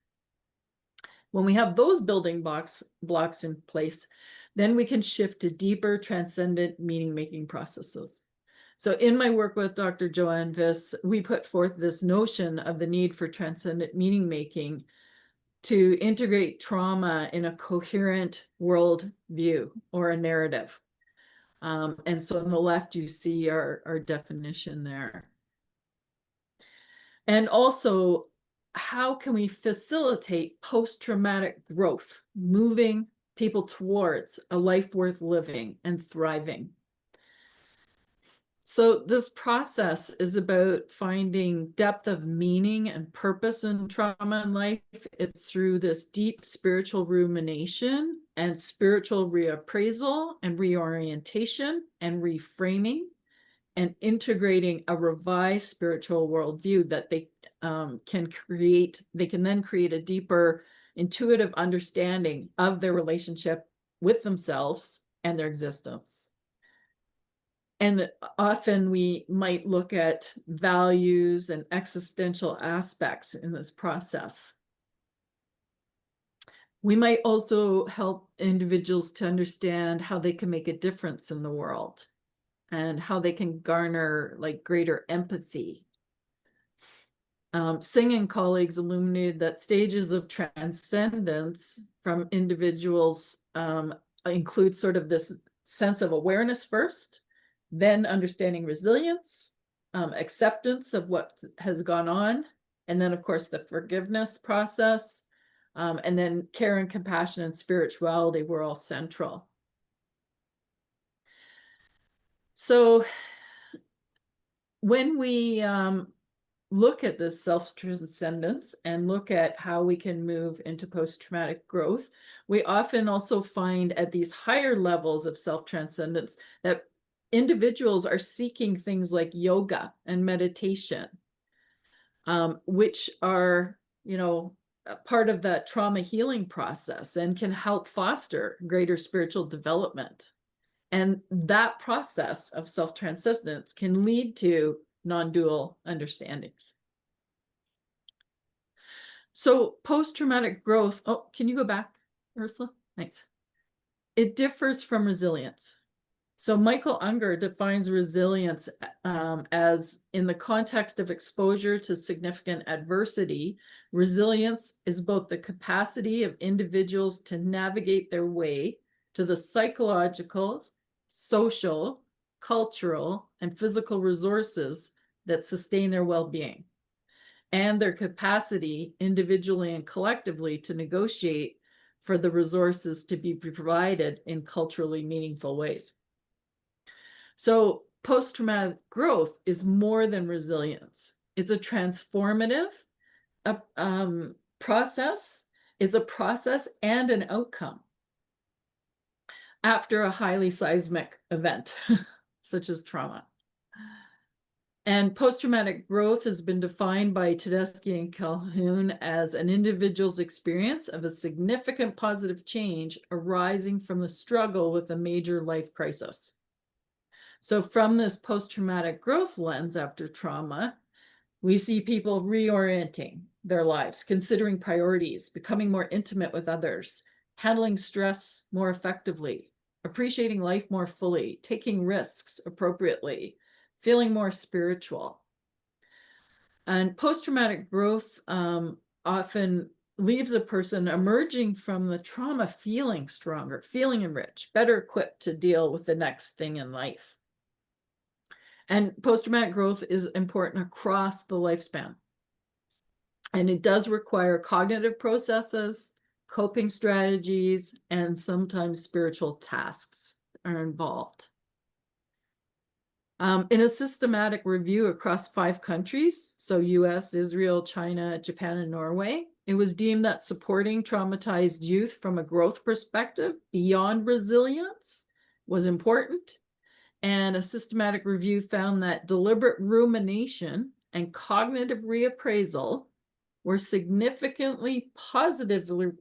When we have those building blocks in place, then we can shift to deeper transcendent meaning-making processes. So in my work with Dr. Joanne Viss, we put forth this notion of the need for transcendent meaning-making to integrate trauma in a coherent world view or a narrative. And so on the left, you see our definition there. And also, how can we facilitate post-traumatic growth, moving people towards a life worth living and thriving? So this process is about finding depth of meaning and purpose in trauma in life. It's through this deep spiritual rumination and spiritual reappraisal and reorientation and reframing and integrating a revised spiritual worldview that they can create. They can then create a deeper intuitive understanding of their relationship with themselves and their existence. And often we might look at values and existential aspects in this process. We might also help individuals to understand how they can make a difference in the world and how they can garner like greater empathy. Singh and colleagues illuminated that stages of transcendence from individuals include sort of this sense of awareness first, then understanding resilience, acceptance of what has gone on, and then, of course, the forgiveness process, and then care and compassion and spirituality were all central. So when we look at this self-transcendence and look at how we can move into post-traumatic growth, we often also find at these higher levels of self-transcendence that individuals are seeking things like yoga and meditation, which are, a part of that trauma healing process and can help foster greater spiritual development. And that process of self-transcendence can lead to non-dual understandings. So post-traumatic growth, oh, can you go back, Ursula? Thanks. It differs from resilience. So Michael Unger defines resilience as in the context of exposure to significant adversity, resilience is both the capacity of individuals to navigate their way to the psychological, social, cultural, and physical resources that sustain their well-being, and their capacity individually and collectively to negotiate for the resources to be provided in culturally meaningful ways. So post-traumatic growth is more than resilience. It's a transformative process. It's a process and an outcome after a highly seismic event, such as trauma. And post-traumatic growth has been defined by Tedeschi and Calhoun as an individual's experience of a significant positive change arising from the struggle with a major life crisis. So from this post-traumatic growth lens after trauma, we see people reorienting their lives, considering priorities, becoming more intimate with others, handling stress more effectively, appreciating life more fully, taking risks appropriately, feeling more spiritual. And post-traumatic growth often leaves a person emerging from the trauma feeling stronger, feeling enriched, better equipped to deal with the next thing in life. And post-traumatic growth is important across the lifespan. And it does require cognitive processes, coping strategies, and sometimes spiritual tasks are involved. In a systematic review across 5 countries, so US, Israel, China, Japan, and Norway, it was deemed that supporting traumatized youth from a growth perspective beyond resilience was important. And a systematic review found that deliberate rumination and cognitive reappraisal were significantly positively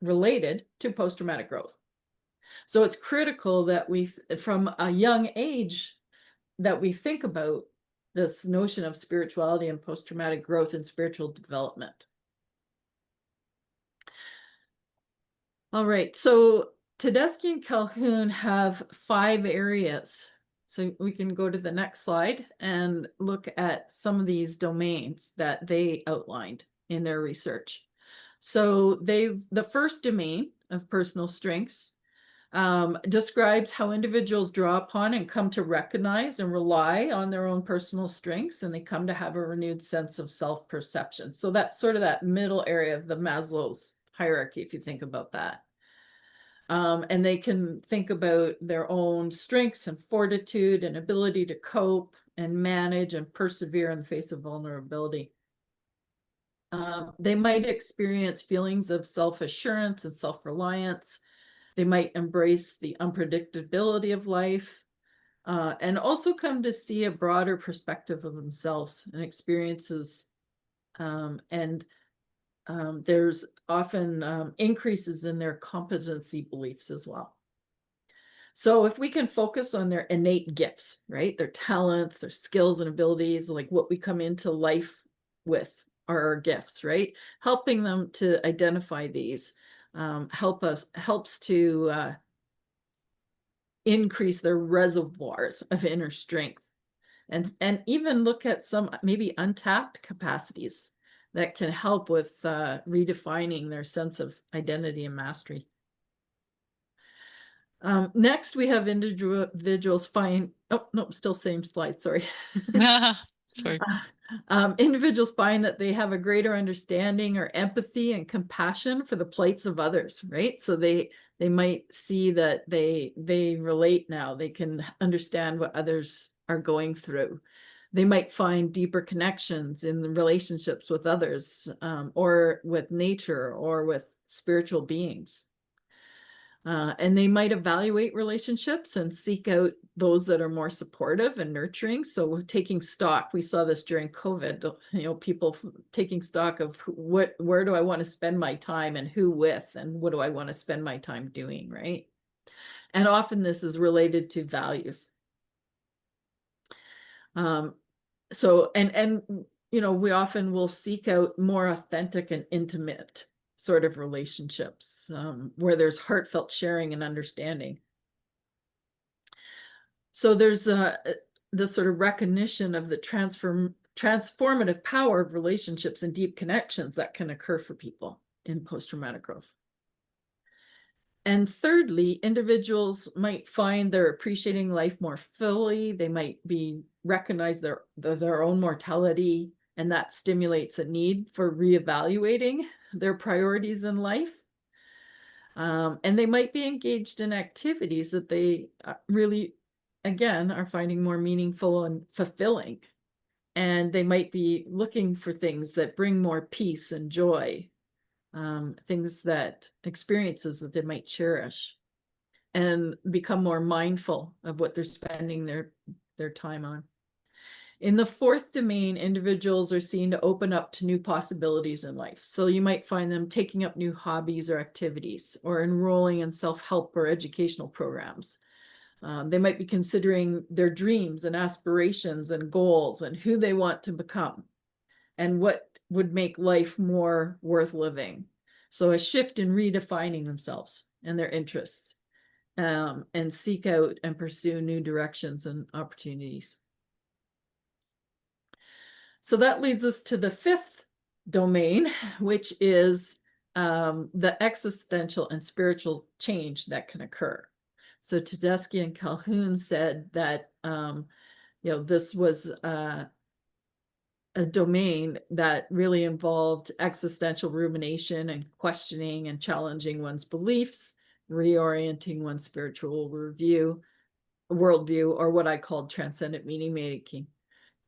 related to post-traumatic growth. So it's critical that we, from a young age, that we think about this notion of spirituality and post-traumatic growth and spiritual development. All right, so Tedeschi and Calhoun have 5 areas. So we can go to the next slide and look at some of these domains that they outlined in their research. So the first domain of personal strengths describes how individuals draw upon and come to recognize and rely on their own personal strengths, and they come to have a renewed sense of self-perception. So that's sort of that middle area of the Maslow's hierarchy, if you think about that. And they can think about their own strengths and fortitude and ability to cope and manage and persevere in the face of vulnerability. They might experience feelings of self-assurance and self-reliance. They might embrace the unpredictability of life, and also come to see a broader perspective of themselves and experiences. There's often increases in their competency beliefs as well. So if we can focus on their innate gifts, right? Their talents, their skills and abilities, like what we come into life with are our gifts, right? Helping them to identify these helps to increase their reservoirs of inner strength, and even look at some maybe untapped capacities that can help with redefining their sense of identity and mastery. Next, we have individuals find, oh, no, still same slide, sorry. Sorry. Individuals find that they have a greater understanding or empathy and compassion for the plights of others, right? So they might see that they relate now. They can understand what others are going through. They might find deeper connections in the relationships with others, or with nature, or with spiritual beings. And they might evaluate relationships and seek out those that are more supportive and nurturing. So taking stock, we saw this during COVID, people taking stock of where do I want to spend my time and who with, and what do I want to spend my time doing, right? And often this is related to values. We often will seek out more authentic and intimate sort of relationships, where there's heartfelt sharing and understanding. So there's this sort of recognition of the transformative power of relationships and deep connections that can occur for people in post-traumatic growth. And thirdly, individuals might find they're appreciating life more fully. They might recognize their own mortality, and that stimulates a need for reevaluating their priorities in life. And they might be engaged in activities that they really, again, are finding more meaningful and fulfilling. And they might be looking for things that bring more peace and joy, experiences that they might cherish, and become more mindful of what they're spending their time on. In the fourth domain, individuals are seen to open up to new possibilities in life. So you might find them taking up new hobbies or activities, or enrolling in self-help or educational programs. They might be considering their dreams and aspirations and goals and who they want to become and what would make life more worth living. So a shift in redefining themselves and their interests, and seek out and pursue new directions and opportunities. So that leads us to the fifth domain, which is the existential and spiritual change that can occur. So Tedeschi and Calhoun said that this was a domain that really involved existential rumination and questioning and challenging one's beliefs, reorienting one's spiritual worldview, worldview, or what I called transcendent meaning making.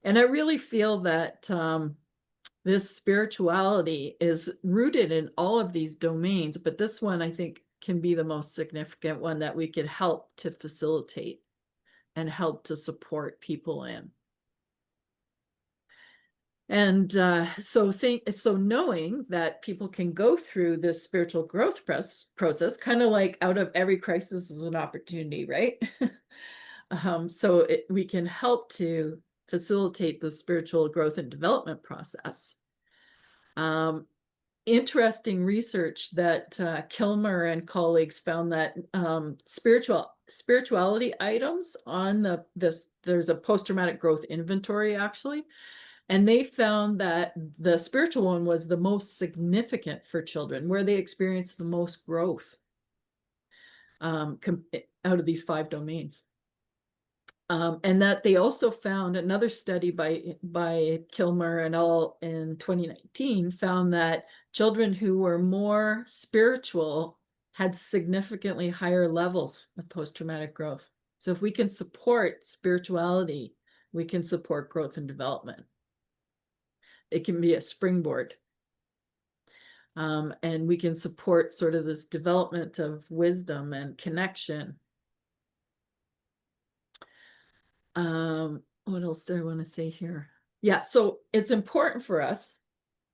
And I really feel that this spirituality is rooted in all of these domains, but this one I think can be the most significant one that we could help to facilitate and help to support people in. And so knowing that people can go through this spiritual growth process, kind of like out of every crisis is an opportunity, right? So we can help to facilitate the spiritual growth and development process. Interesting research that Kilmer and colleagues found that spirituality items on there's a post-traumatic growth inventory actually, and they found that the spiritual one was the most significant for children, where they experienced the most growth out of these 5 domains. And that they also found another study by Kilmer and all in 2019 found that children who were more spiritual had significantly higher levels of post-traumatic growth. So if we can support spirituality, we can support growth and development. It can be a springboard. And we can support sort of this development of wisdom and connection. What else do I want to say here? Yeah, so it's important for us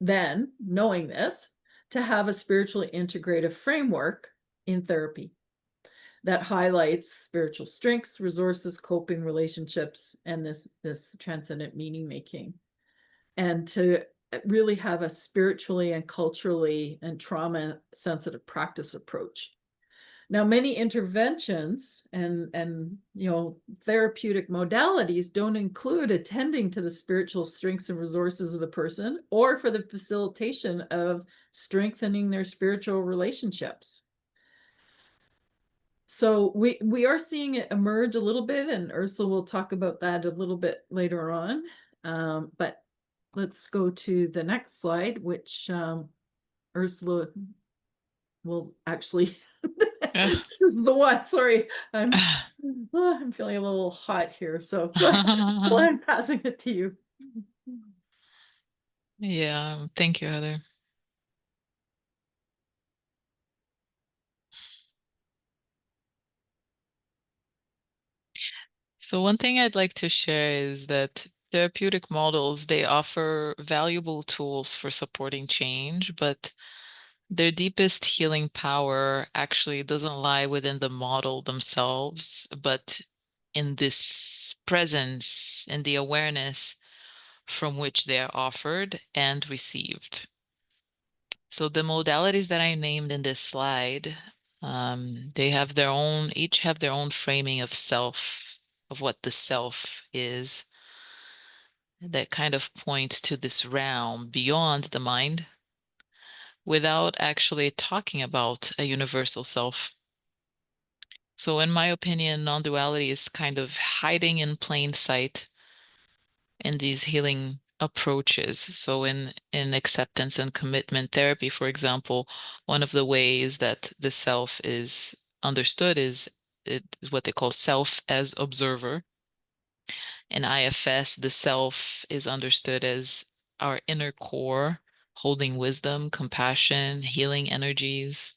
then, knowing this, to have a spiritually integrative framework in therapy that highlights spiritual strengths, resources, coping, relationships, and this transcendent meaning making. And to really have a spiritually and culturally and trauma sensitive practice approach. Now, many interventions and therapeutic modalities don't include attending to the spiritual strengths and resources of the person, or for the facilitation of strengthening their spiritual relationships. So we are seeing it emerge a little bit, and Ursula will talk about that a little bit later on. But let's go to the next slide, which Ursula will actually. This is the one. Sorry, I'm feeling a little hot here. So go ahead, Ursula, I'm passing it to you. Yeah, thank you, Heather. So one thing I'd like to share is that therapeutic models, they offer valuable tools for supporting change, but their deepest healing power actually doesn't lie within the model themselves, but in this presence and the awareness from which they are offered and received. So the modalities that I named in this slide, they have their own, each have their own framing of self, of what the self is, that kind of point to this realm beyond the mind, without actually talking about a universal self. So in my opinion, non-duality is kind of hiding in plain sight in these healing approaches. So in acceptance and commitment therapy, for example, one of the ways that the self is understood is what they call self as observer. In IFS, the self is understood as our inner core, holding wisdom, compassion, healing energies.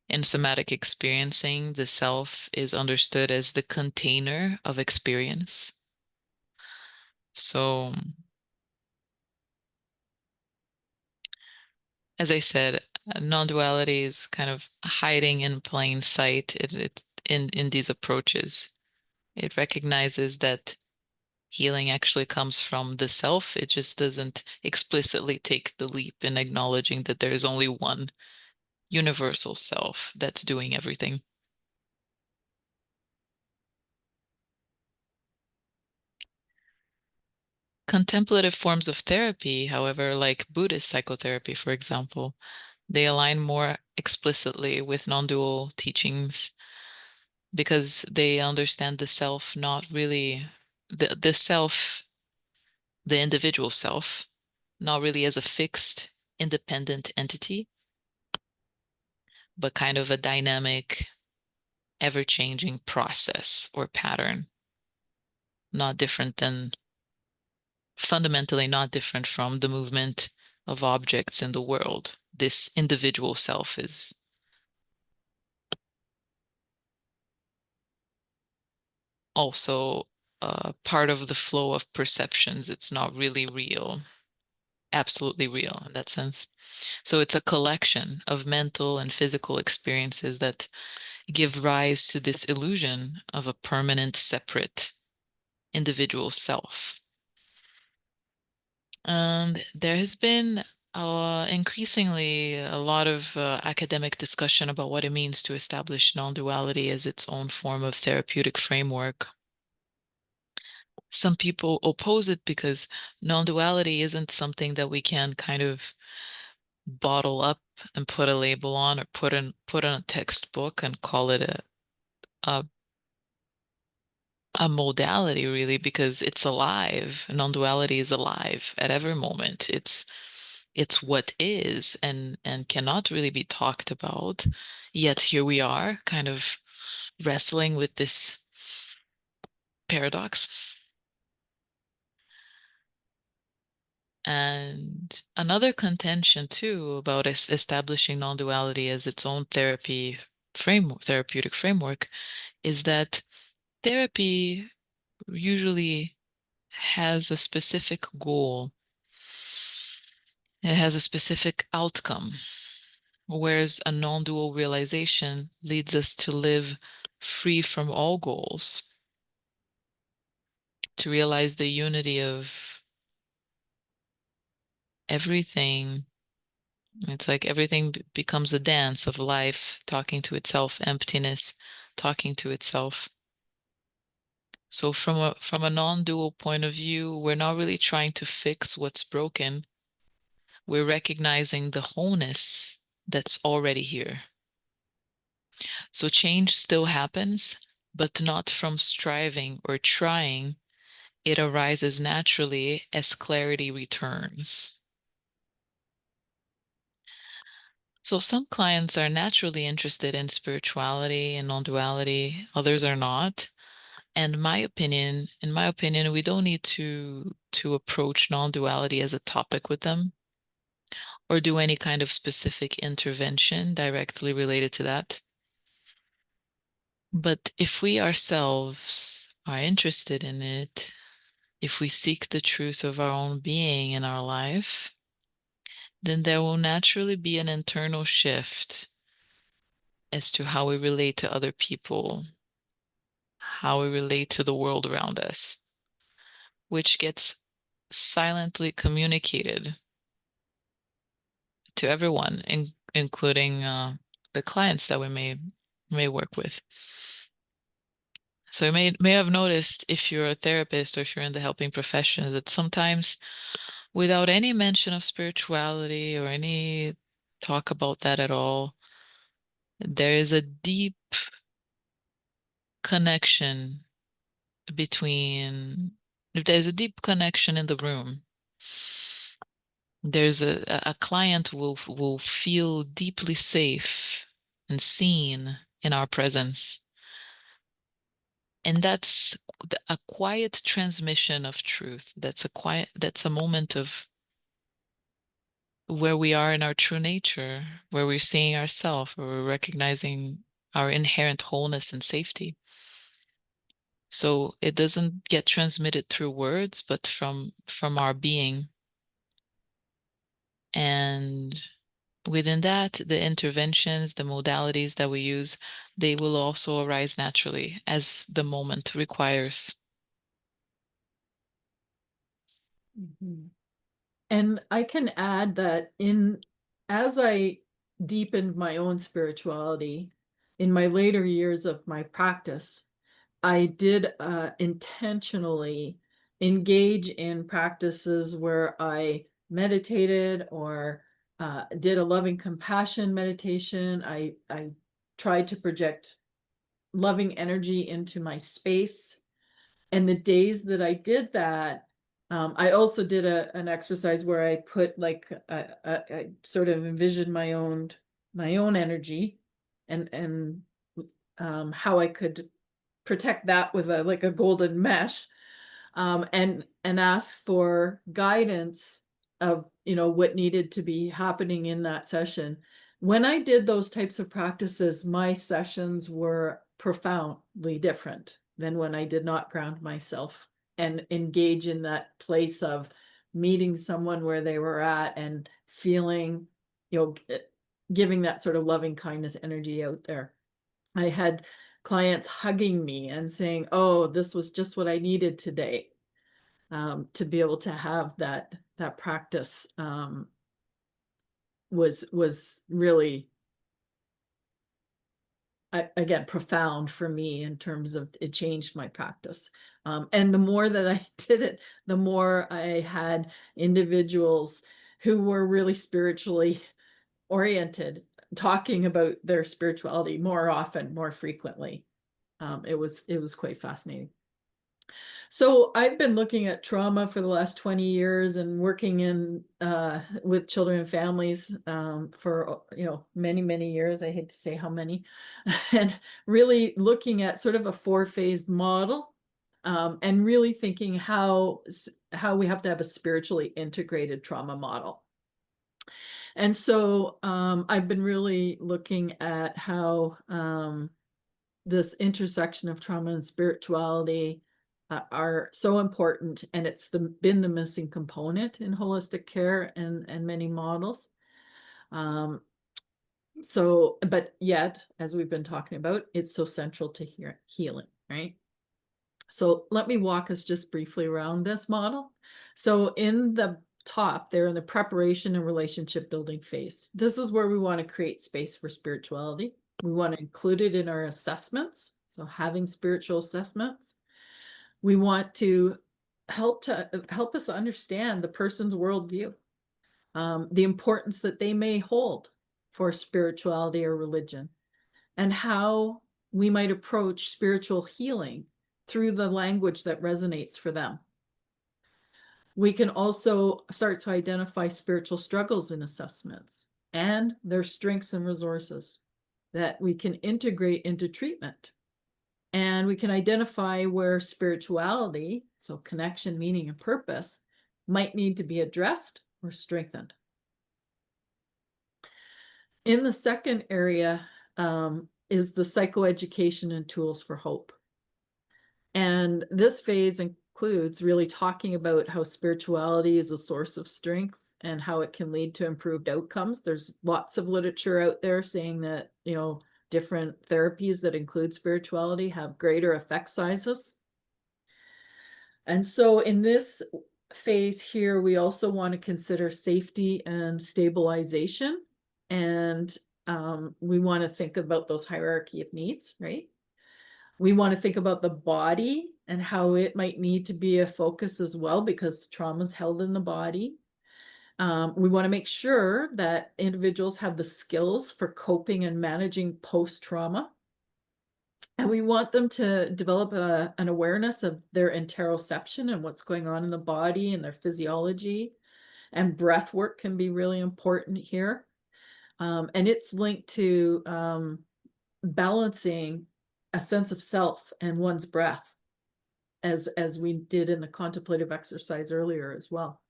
In somatic experiencing, the self is understood as the container of experience. So, as I said, non-duality is kind of hiding in plain sight in these approaches. It recognizes that healing actually comes from the self. It just doesn't explicitly take the leap in acknowledging that there is only one universal self that's doing everything. Contemplative forms of therapy, however, like Buddhist psychotherapy, for example, they align more explicitly with non-dual teachings because they understand the self not really, the self, the individual self, not really as a fixed, independent entity, but kind of a dynamic, ever-changing process or pattern, not different than, fundamentally not different from the movement of objects in the world. This individual self is also part of the flow of perceptions. It's not really real, absolutely real in that sense. So it's a collection of mental and physical experiences that give rise to this illusion of a permanent, separate individual self. There has been increasingly a lot of academic discussion about what it means to establish non-duality as its own form of therapeutic framework. Some people oppose it because non-duality isn't something that we can kind of bottle up and put a label on, or put in a textbook and call it a a modality, really, because it's alive. Non-duality is alive at every moment. It's what is, and cannot really be talked about. Yet here we are, kind of wrestling with this paradox. And another contention too about establishing non-duality as its own therapeutic framework, is that therapy usually has a specific goal. It has a specific outcome, whereas a non-dual realization leads us to live free from all goals, to realize the unity of everything. It's like everything becomes a dance of life, talking to itself, emptiness, talking to itself. So from a non-dual point of view, we're not really trying to fix what's broken. We're recognizing the wholeness that's already here. So change still happens, but not from striving or trying. It arises naturally as clarity returns. So some clients are naturally interested in spirituality and non-duality, others are not. And in my opinion, we don't need to approach non-duality as a topic with them, or do any kind of specific intervention directly related to that. But if we ourselves are interested in it, if we seek the truth of our own being in our life, then there will naturally be an internal shift as to how we relate to other people, how we relate to the world around us, which gets silently communicated to everyone, including the clients that we may work with. So you may have noticed, if you're a therapist or if you're in the helping profession, that sometimes, without any mention of spirituality or any talk about that at all, there is a deep connection between, if there's a deep connection in the room, there's a client will feel deeply safe and seen in our presence. And that's a quiet transmission of truth. That's a moment of where we are in our true nature, where we're seeing ourselves, where we're recognizing our inherent wholeness and safety. So it doesn't get transmitted through words, but from our being. And within that, the interventions, the modalities that we use, they will also arise naturally as the moment requires. Mhm. And I can add that as I deepened my own spirituality in my later years of my practice, I did intentionally engage in practices where I meditated or did a loving compassion meditation. I tried to project loving energy into my space. And the days that I did that, I also did an exercise where I put like I sort of envisioned my own energy, and how I could protect that with a golden mesh, and ask for guidance of, what needed to be happening in that session. When I did those types of practices, my sessions were profoundly different than when I did not ground myself and engage in that place of meeting someone where they were at and feeling, giving that sort of loving kindness energy out there. I had clients hugging me and saying, "Oh, this was just what I needed today," to be able to have that practice, was really, again, profound for me in terms of it changed my practice. And the more that I did it, the more I had individuals who were really spiritually oriented talking about their spirituality more often, more frequently. It was quite fascinating. So I've been looking at trauma for the last 20 years and working in with children and families, for many, many years. I hate to say how many, and really looking at sort of a four-phased model, and really thinking how we have to have a spiritually integrated trauma model. And so I've been really looking at how this intersection of trauma and spirituality are so important, and it's been the missing component in holistic care and many models. But yet, as we've been talking about, it's so central to healing, right? So let me walk us just briefly around this model. So in the top, they're in the preparation and relationship building phase. This is where we want to create space for spirituality. We want to include it in our assessments. So having spiritual assessments. We want to help us understand the person's worldview, the importance that they may hold for spirituality or religion, and how we might approach spiritual healing through the language that resonates for them. We can also start to identify spiritual struggles in assessments and their strengths and resources that we can integrate into treatment. And we can identify where spirituality, so connection, meaning, and purpose, might need to be addressed or strengthened. In the second area is the psychoeducation and tools for hope. And this phase includes really talking about how spirituality is a source of strength and how it can lead to improved outcomes. There's lots of literature out there saying that, different therapies that include spirituality have greater effect sizes. And so in this phase here, we also want to consider safety and stabilization. And we want to think about those hierarchy of needs, right? We want to think about the body and how it might need to be a focus as well, because trauma is held in the body. We want to make sure that individuals have the skills for coping and managing post-trauma. And we want them to develop an awareness of their interoception and what's going on in the body and their physiology. And breath work can be really important here. And it's linked to balancing a sense of self and one's breath, as we did in the contemplative exercise earlier as well.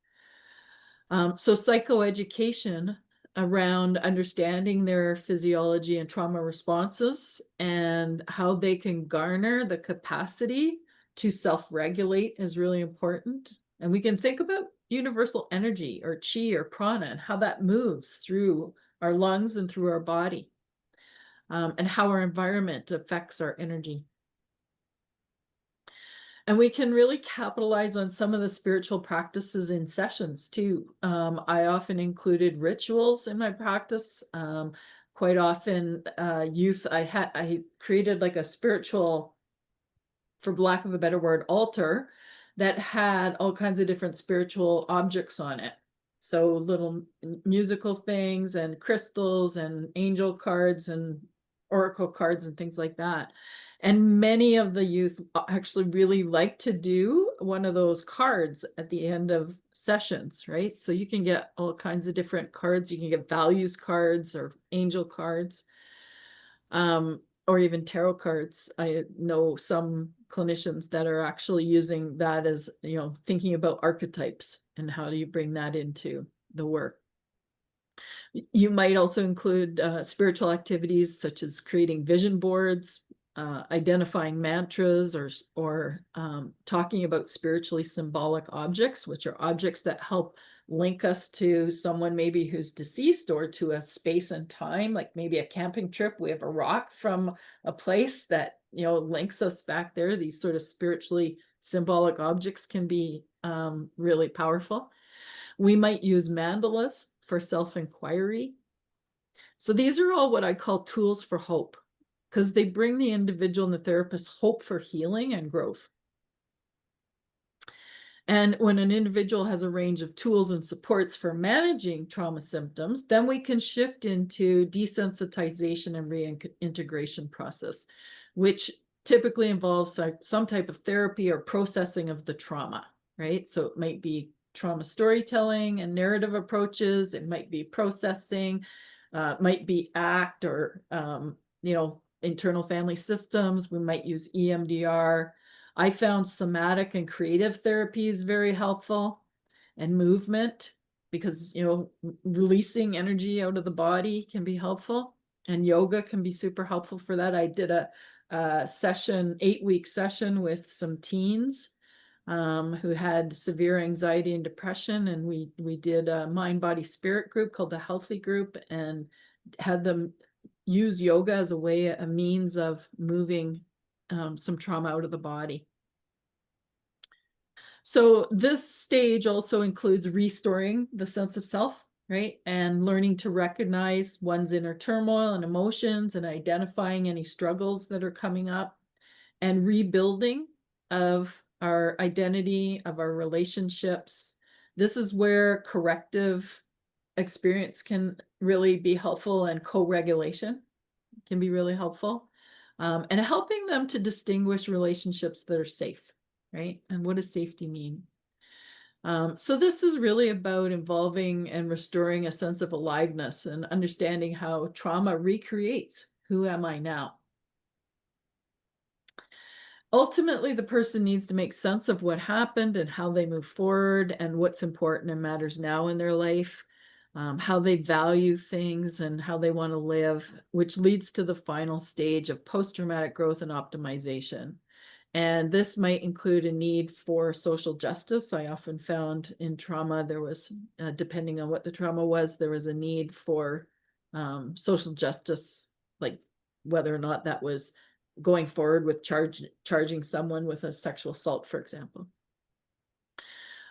So psychoeducation around understanding their physiology and trauma responses and how they can garner the capacity to self-regulate is really important. And we can think about universal energy or chi or prana and how that moves through our lungs and through our body, and how our environment affects our energy. And we can really capitalize on some of the spiritual practices in sessions too. I often included rituals in my practice. Quite often, I created like a spiritual, for lack of a better word, altar that had all kinds of different spiritual objects on it. So little musical things and crystals and angel cards and oracle cards and things like that. And many of the youth actually really like to do one of those cards at the end of sessions, right? So you can get all kinds of different cards. You can get values cards or angel cards. or even tarot cards. I know some clinicians that are actually using that as, thinking about archetypes and how do you bring that into the work. You might also include spiritual activities such as creating vision boards, identifying mantras, or talking about spiritually symbolic objects, which are objects that help link us to someone maybe who's deceased or to a space and time, like maybe a camping trip. We have a rock from a place that, links us back there. These sort of spiritually symbolic objects can be really powerful. We might use mandalas for self-inquiry. So these are all what I call tools for hope, because they bring the individual and the therapist hope for healing and growth. And when an individual has a range of tools and supports for managing trauma symptoms, then we can shift into desensitization and reintegration process, which typically involves some type of therapy or processing of the trauma, right? So it might be trauma storytelling and narrative approaches. It might be processing, might be ACT or, internal family systems. We might use EMDR. I found somatic and creative therapies very helpful, and movement, because, releasing energy out of the body can be helpful, and yoga can be super helpful for that. I did a 8-week session with some teens who had severe anxiety and depression, and we did a mind, body, spirit group called the Healthy Group, and had them use yoga as a means of moving some trauma out of the body. So this stage also includes restoring the sense of self, right? And learning to recognize one's inner turmoil and emotions and identifying any struggles that are coming up, and rebuilding of our identity, of our relationships. This is where corrective experience can really be helpful, and co-regulation can be really helpful, and helping them to distinguish relationships that are safe, right? And what does safety mean? So this is really about involving and restoring a sense of aliveness and understanding how trauma recreates who am I now. Ultimately, the person needs to make sense of what happened and how they move forward and what's important and matters now in their life, how they value things and how they want to live, which leads to the final stage of post-traumatic growth and optimization. And this might include a need for social justice. I often found in trauma, there was, depending on what the trauma was, there was a need for social justice, like whether or not that was going forward with charging someone with a sexual assault, for example.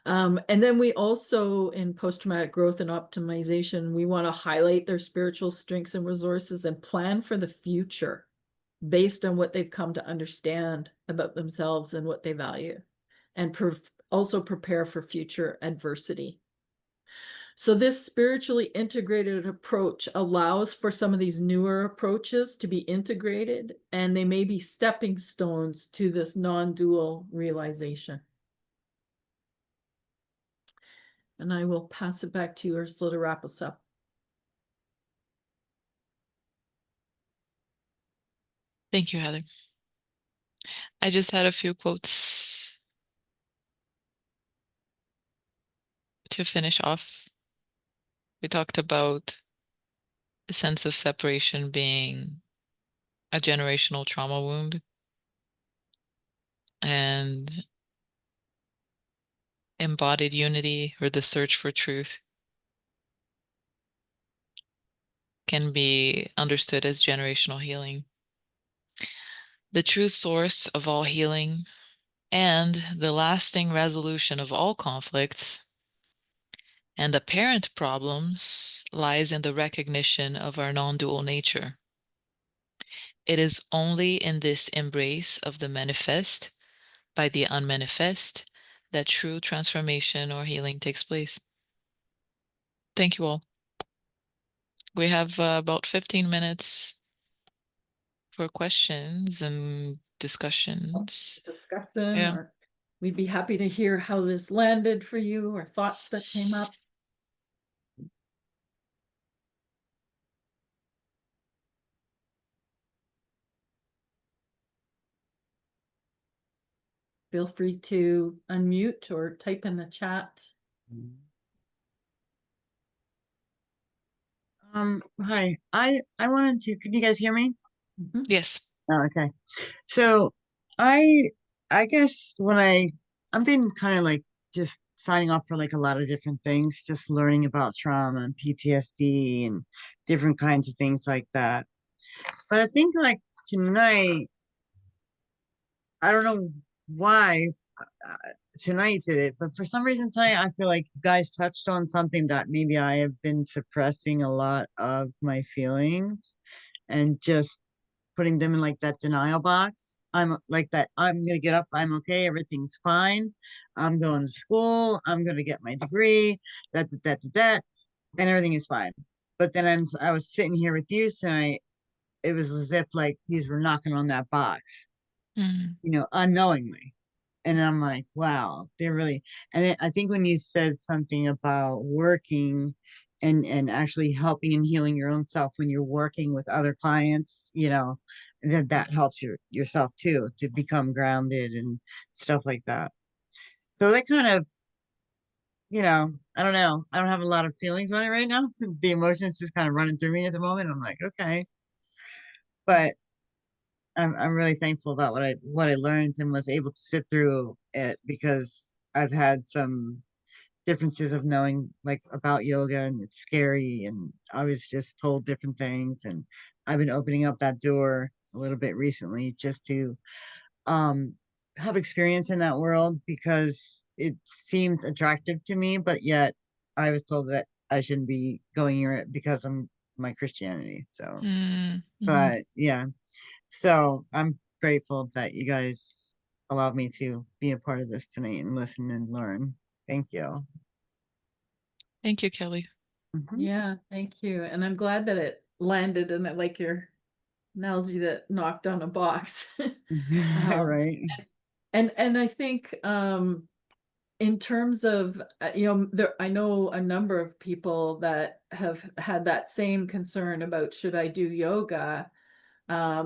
And then we also, in post-traumatic growth and optimization, we want to highlight their spiritual strengths and resources and plan for the future based on what they've come to understand about themselves and what they value, and also prepare for future adversity. So this spiritually integrated approach allows for some of these newer approaches to be integrated, and they may be stepping stones to this non-dual realization. And I will pass it back to you, Ursula, to wrap us up. Thank you, Heather. I just had a few quotes to finish off. We talked about the sense of separation being a generational trauma wound, and embodied unity, or the search for truth, can be understood as generational healing. The true source of all healing and the lasting resolution of all conflicts and apparent problems lies in the recognition of our non-dual nature. It is only in this embrace of the manifest by the unmanifest that true transformation or healing takes place. Thank you all. We have about 15 minutes for questions and discussions. Yeah. Or we'd be happy to hear how this landed for you, or thoughts that came up. feel free to unmute or type in the chat. Hi. I wanted to, can you guys hear me? Mhm. Yes. Oh, okay. So I guess I've been kind of like just signing up for like a lot of different things, just learning about trauma and PTSD and different kinds of things like that. But I think like tonight, I don't know why tonight did it, but for some reason tonight, I feel like you guys touched on something that maybe I have been suppressing a lot of my feelings and just putting them in like that denial box. I'm like that. I'm gonna get up. I'm okay. Everything's fine. I'm going to school. I'm gonna get my degree. That, and everything is fine. But then I was sitting here with you tonight. It was as if like these were knocking on that box, Mm. unknowingly. And I'm like, wow, they're really. And I think when you said something about working and actually helping and healing your own self when you're working with other clients, that helps yourself too to become grounded and stuff like that. So that kind of, I don't know. I don't have a lot of feelings on it right now. The emotions just kind of running through me at the moment. I'm like, okay, but I'm really thankful about what I learned and was able to sit through it because I've had some differences of knowing like about yoga and it's scary and I was just told different things and I've been opening up that door a little bit recently just to um have experience in that world because it seems attractive to me, but yet I was told that I shouldn't be going near it because of my Christianity. So, Mm. Mhm. but yeah. So I'm grateful that you guys allowed me to be a part of this tonight and listen and learn. Thank you. Thank you, Kelly. Mhm. Yeah, thank you. And I'm glad that it landed and I like your analogy that knocked on a box. Um, Right. and I think in terms of I know a number of people that have had that same concern about should I do yoga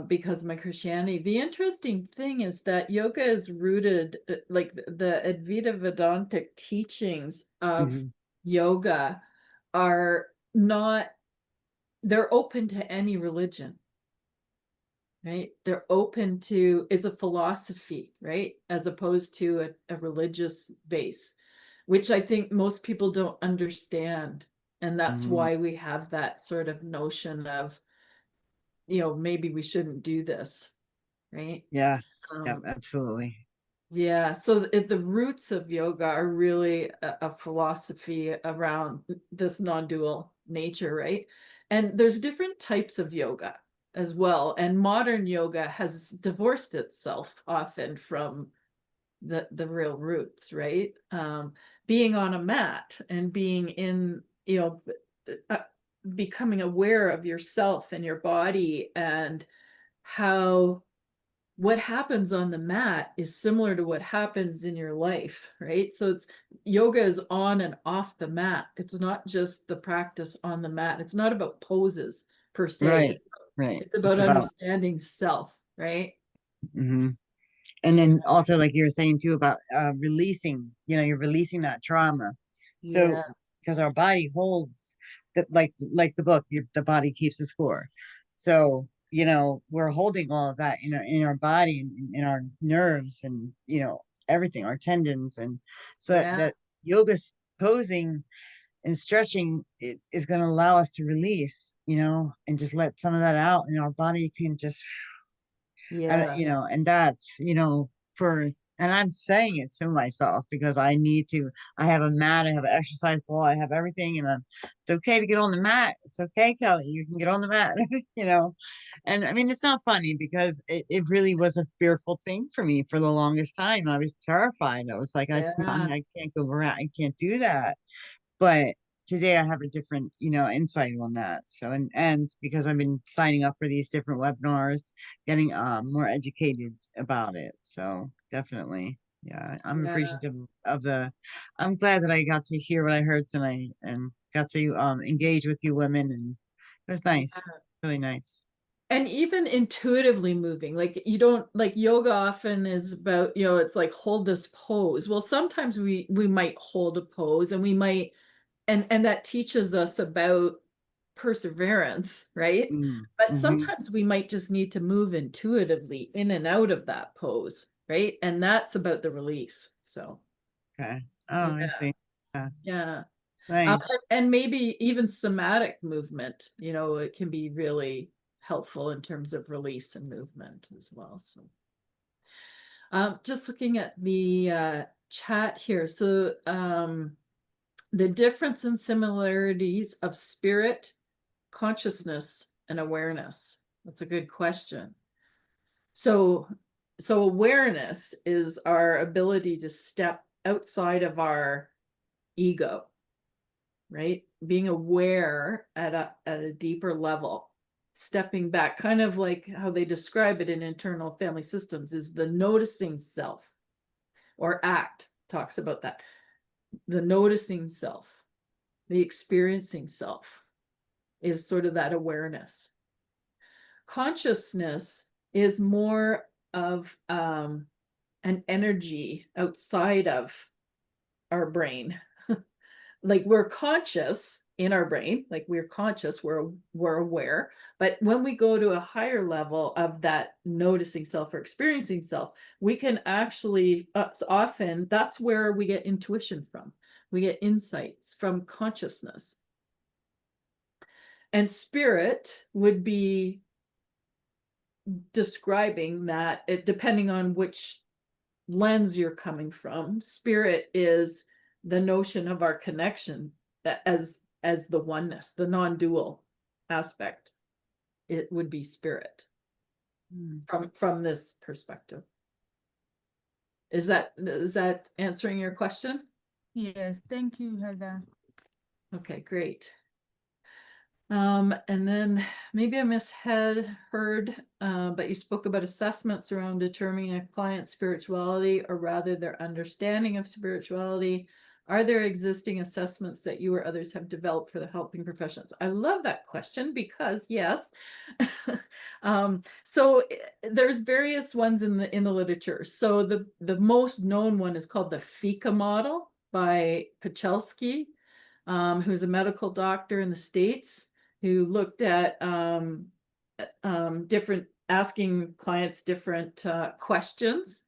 because of my Christianity. The interesting thing is that yoga is rooted, like the Advaita Vedantic teachings of Mhm. yoga are not, they're open to any religion, right? They're open to, it's a philosophy, right? As opposed to a religious base, which I think most people don't understand. And that's Mhm. why we have that sort of notion of, maybe we shouldn't do this, right? Yes. Yep. Um, Absolutely. yeah, so the roots of yoga are really a philosophy around this non-dual nature, right? And there's different types of yoga as well. And modern yoga has divorced itself often from the real roots, right? Being on a mat and being in, uh, becoming aware of yourself and your body and how what happens on the mat is similar to what happens in your life, right? So it's yoga is on and off the mat. It's not just the practice on the mat. It's not about poses per se. Right. Right. It's It's about about. understanding self, right? Mhm. And Yeah. then also like you were saying too about releasing, you're releasing that trauma. So Yeah. because our body holds that like the book, the body keeps the score. So, we're holding all of that in our body and in our nerves and everything, our tendons. And so Yeah. that yoga posing and stretching it is going to allow us to release, and just let some of that out and our body can just and Yeah. and that's for and I'm saying it to myself because I have a mat, I have an exercise ball, I have everything, and it's okay to get on the mat. It's okay, Kelly, you can get on the mat. And I mean it's not funny because it really was a fearful thing for me for the longest time. I was terrified. I was like, Yeah. I can't go around, I can't do that. But today I have a different, insight on that. So and because I've been signing up for these different webinars, getting more educated about it. So definitely, yeah, I'm Yeah. appreciative of the. I'm glad that I got to hear what I heard tonight and got to engage with you women, and it was nice, really nice. And even intuitively moving, like you don't, like yoga often is about, you know, it's like hold this pose. Well, sometimes we might hold a pose and we might, and that teaches us about perseverance, right? But Mm-hmm. sometimes we might just need to move intuitively in and out of that pose, right? And that's about the release. So Okay. Oh, I yeah, see. Yeah. yeah. Thanks. And maybe even somatic movement, you know, it can be really helpful in terms of release and movement as well. So just looking at the chat here. So the difference and similarities of spirit, consciousness, and awareness. That's a good question. So awareness is our ability to step outside of our ego, right? Being aware at a deeper level, stepping back, kind of like how they describe it in internal family systems, is the noticing self, or ACT talks about that. The noticing self, the experiencing self is sort of that awareness. Consciousness is more of an energy outside of our brain. Like we're conscious in our brain, like we're conscious, we're aware, but when we go to a higher level of that noticing self or experiencing self, we can actually often, that's where we get intuition from. We get insights from consciousness. And spirit would be describing that, it depending on which lens you're coming from. Spirit is the notion of our connection as the oneness, the non-dual aspect. It would be spirit from this perspective. Is that answering your question? Yes, thank you, Heather. Okay, great. And then maybe I misheard, but you spoke about assessments around determining a client's spirituality, or rather their understanding of spirituality. Are there existing assessments that you or others have developed for the helping professions? I love that question because yes. So there's various ones in the literature. So the most known one is called the FICA model by Pachelski, who's a medical doctor in the States, who looked at different, asking clients different questions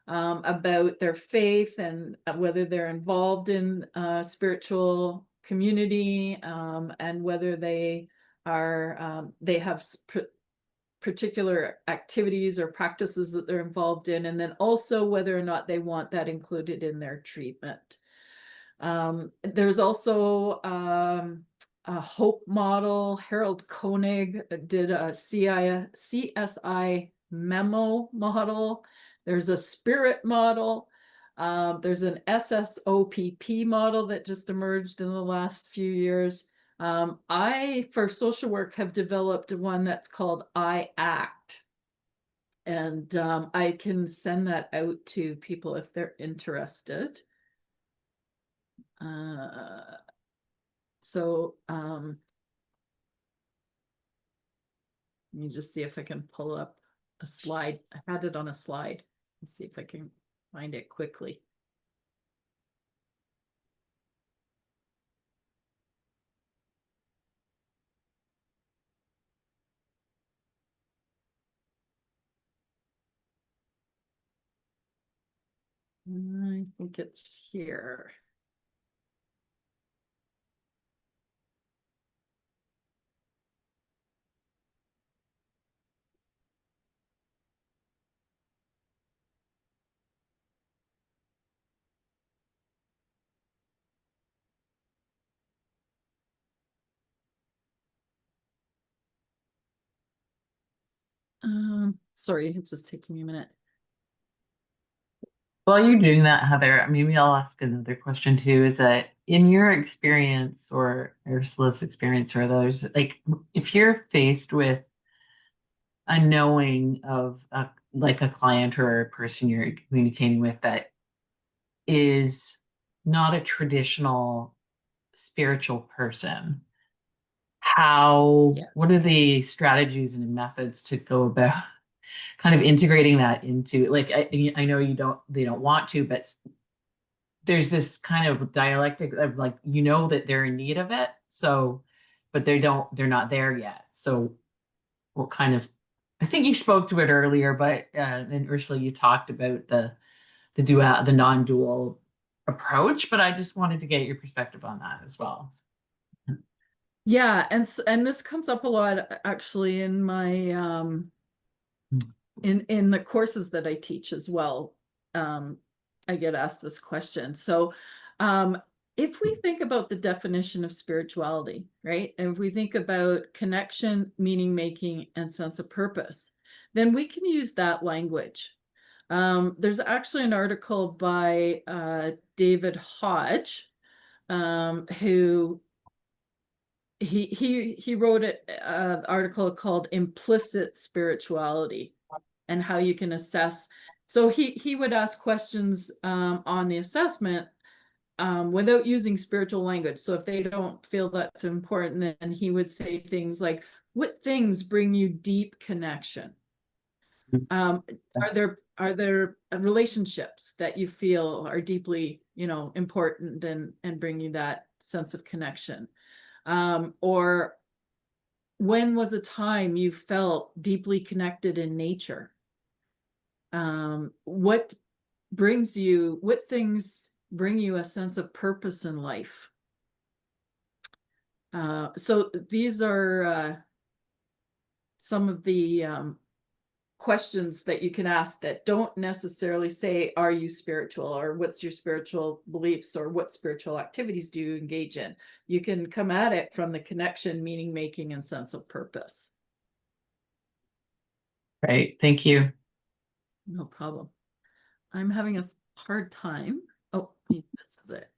about their faith and whether they're involved in spiritual community, and whether they are they have particular activities or practices that they're involved in, and then also whether or not they want that included in their treatment. There's also a hope model. Harold Koenig did a CSI memo model. There's a spirit model. There's an SSOPP model that just emerged in the last few years. I, for social work, have developed one that's called I ACT. And I can send that out to people if they're interested. So let me just see if I can pull up a slide. I had it on a slide. Let's see if I can find it quickly. I think it's here. Sorry, it's just taking me a minute. While you're doing that, Heather, maybe I'll ask another question too. Is that in your experience or Ursula's experience or others, like if you're faced with a knowing of like a client or a person you're communicating with that is not a traditional spiritual person, Yeah. what are the strategies and methods to go about kind of integrating that into, like, I know they don't want to, but there's this kind of dialectic of like, that they're in need of it. So, but they're not there yet. So what kind of, I think you spoke to it earlier, but then Ursula, you talked about the non-dual approach, but I just wanted to get your perspective on that as well. Yeah, and this comes up a lot actually in my in the courses that I teach as well. I get asked this question. So if we think about the definition of spirituality, right? And if we think about connection, meaning making, and sense of purpose, then we can use that language. There's actually an article by David Hodge, who he wrote an article called Implicit Spirituality and how you can assess. So he would ask questions on the assessment without using spiritual language. So if they don't feel that's important, then he would say things like, what things bring you deep connection? Are there relationships that you feel are deeply, important and bring you that sense of connection? Or when was a time you felt deeply connected in nature? What things bring you a sense of purpose in life? So these are some of the questions that you can ask that don't necessarily say, are you spiritual, or what's your spiritual beliefs, or what spiritual activities do you engage in? You can come at it from the connection, meaning making, and sense of purpose. Right. Thank you. No problem. I'm having a hard time. Oh, this is it.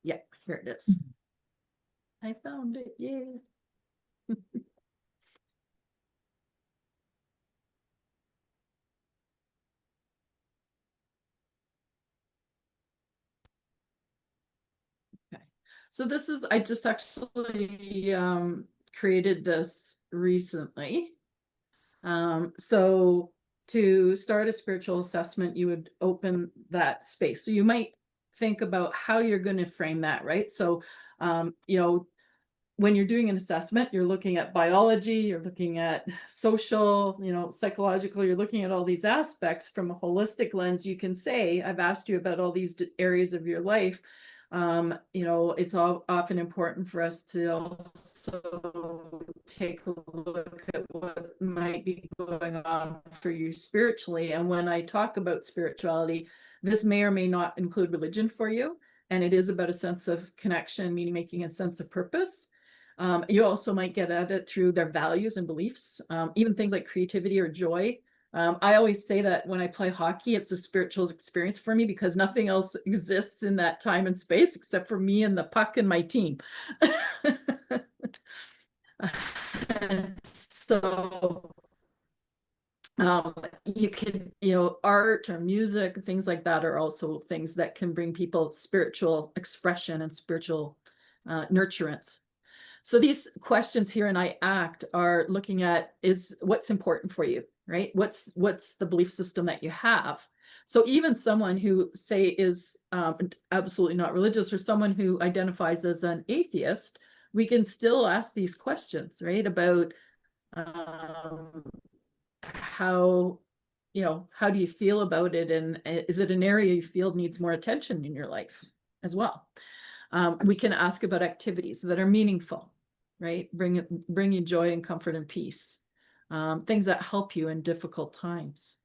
Yeah, here it is. I found it. Yay. Okay. So this is, I just actually created this recently. So to start a spiritual assessment, you would open that space. So you might think about how you're going to frame that, right? So, when you're doing an assessment, you're looking at biology, you're looking at social, psychological, you're looking at all these aspects from a holistic lens. You can say, I've asked you about all these areas of your life. It's often important for us to also take a look at what might be going on for you spiritually. And when I talk about spirituality, this may or may not include religion for you. And it is about a sense of connection, meaning making a sense of purpose. You also might get at it through their values and beliefs, even things like creativity or joy. I always say that when I play hockey, it's a spiritual experience for me because nothing else exists in that time and space except for me and the puck and my team. So you can, art or music, things like that are also things that can bring people spiritual expression and spiritual nurturance. So these questions here in I ACT are looking at is what's important for you, right? What's the belief system that you have? So even someone who say is absolutely not religious, or someone who identifies as an atheist, we can still ask these questions, right? About how do you feel about it? And is it an area you feel needs more attention in your life as well? We can ask about activities that are meaningful, right? Bring you joy and comfort and peace. Things that help you in difficult times.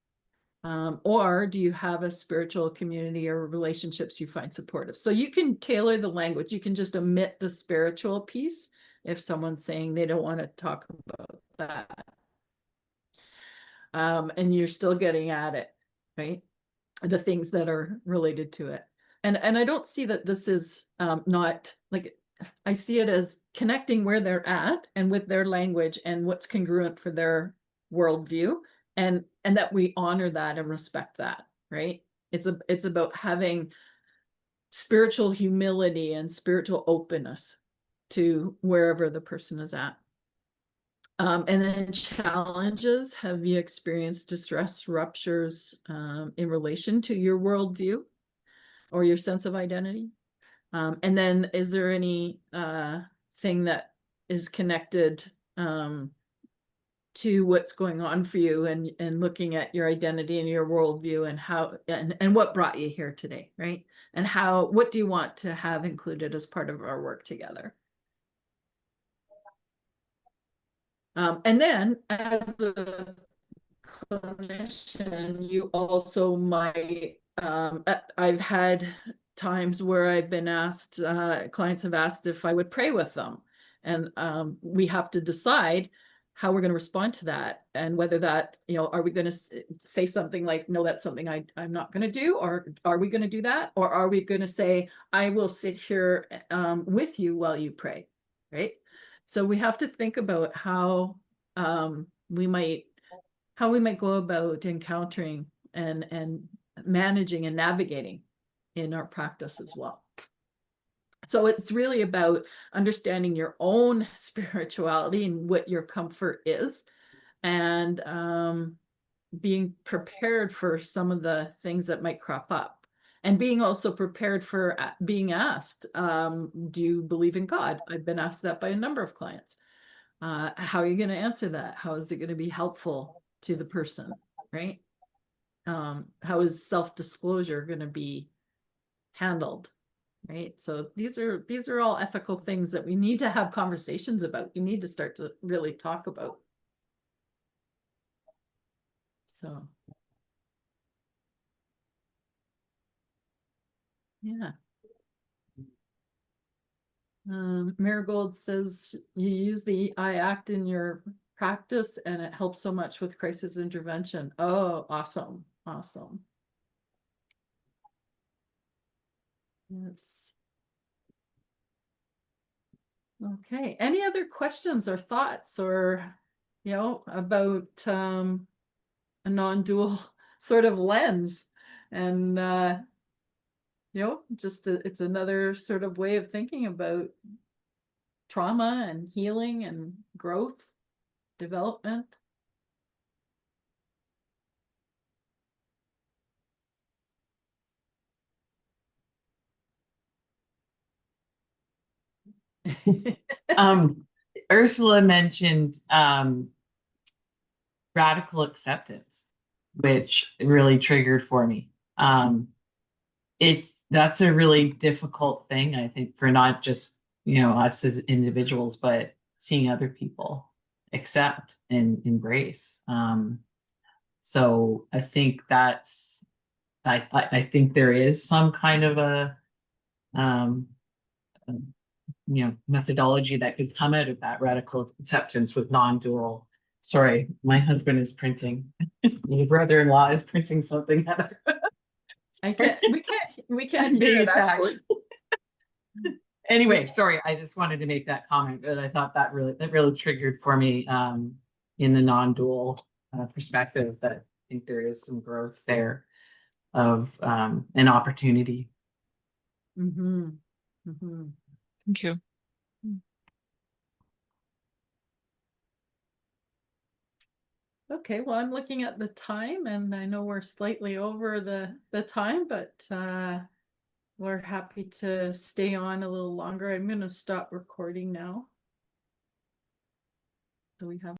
Or do you have a spiritual community or relationships you find supportive? So you can tailor the language. You can just omit the spiritual piece if someone's saying they don't want to talk about that. And you're still getting at it, right? The things that are related to it. And I don't see that this is not like, I see it as connecting where they're at and with their language and what's congruent for their worldview, and that we honor that and respect that, right? It's about having spiritual humility and spiritual openness to wherever the person is at. And then challenges. Have you experienced distress, ruptures in relation to your worldview or your sense of identity? And then is there any thing that is connected to what's going on for you and looking at your identity and your worldview and how and what brought you here today, right? And what do you want to have included as part of our work together? And then as a clinician, you also might, I've had times where I've been asked, clients have asked if I would pray with them. And we have to decide how we're going to respond to that and whether that, are we going to say something like, no, that's something I'm not going to do, or are we going to do that? Or are we going to say, I will sit here with you while you pray, right? So we have to think about how we might go about encountering and managing and navigating in our practice as well. So it's really about understanding your own spirituality and what your comfort is, and being prepared for some of the things that might crop up, and being also prepared for being asked, do you believe in God? I've been asked that by a number of clients. How are you going to answer that? How is it going to be helpful to the person, right? How is self-disclosure going to be handled, right? So these are all ethical things that we need to have conversations about. You need to start to really talk about. So yeah. Marigold says you use the I ACT in your practice and it helps so much with crisis intervention. Oh, awesome. Awesome. Yes. Okay. Any other questions or thoughts or, about a non-dual sort of lens? And, just it's another sort of way of thinking about trauma and healing and growth, development. Ursula mentioned radical acceptance, which really triggered for me. That's a really difficult thing, I think, for not just us as individuals, but seeing other people accept and embrace. So I think I think there is some kind of a methodology that could come out of that radical acceptance with non-dual. Sorry, my husband is printing. My brother-in-law is printing something. We can't hear it actually. Anyway, sorry, I just wanted to make that comment, that I thought that really triggered for me in the non-dual perspective, that I think there is some growth there of an opportunity. Mm-hmm. Mm-hmm. Thank you. Okay, well, I'm looking at the time and I know we're slightly over the time, but we're happy to stay on a little longer. I'm going to stop recording now. Do we have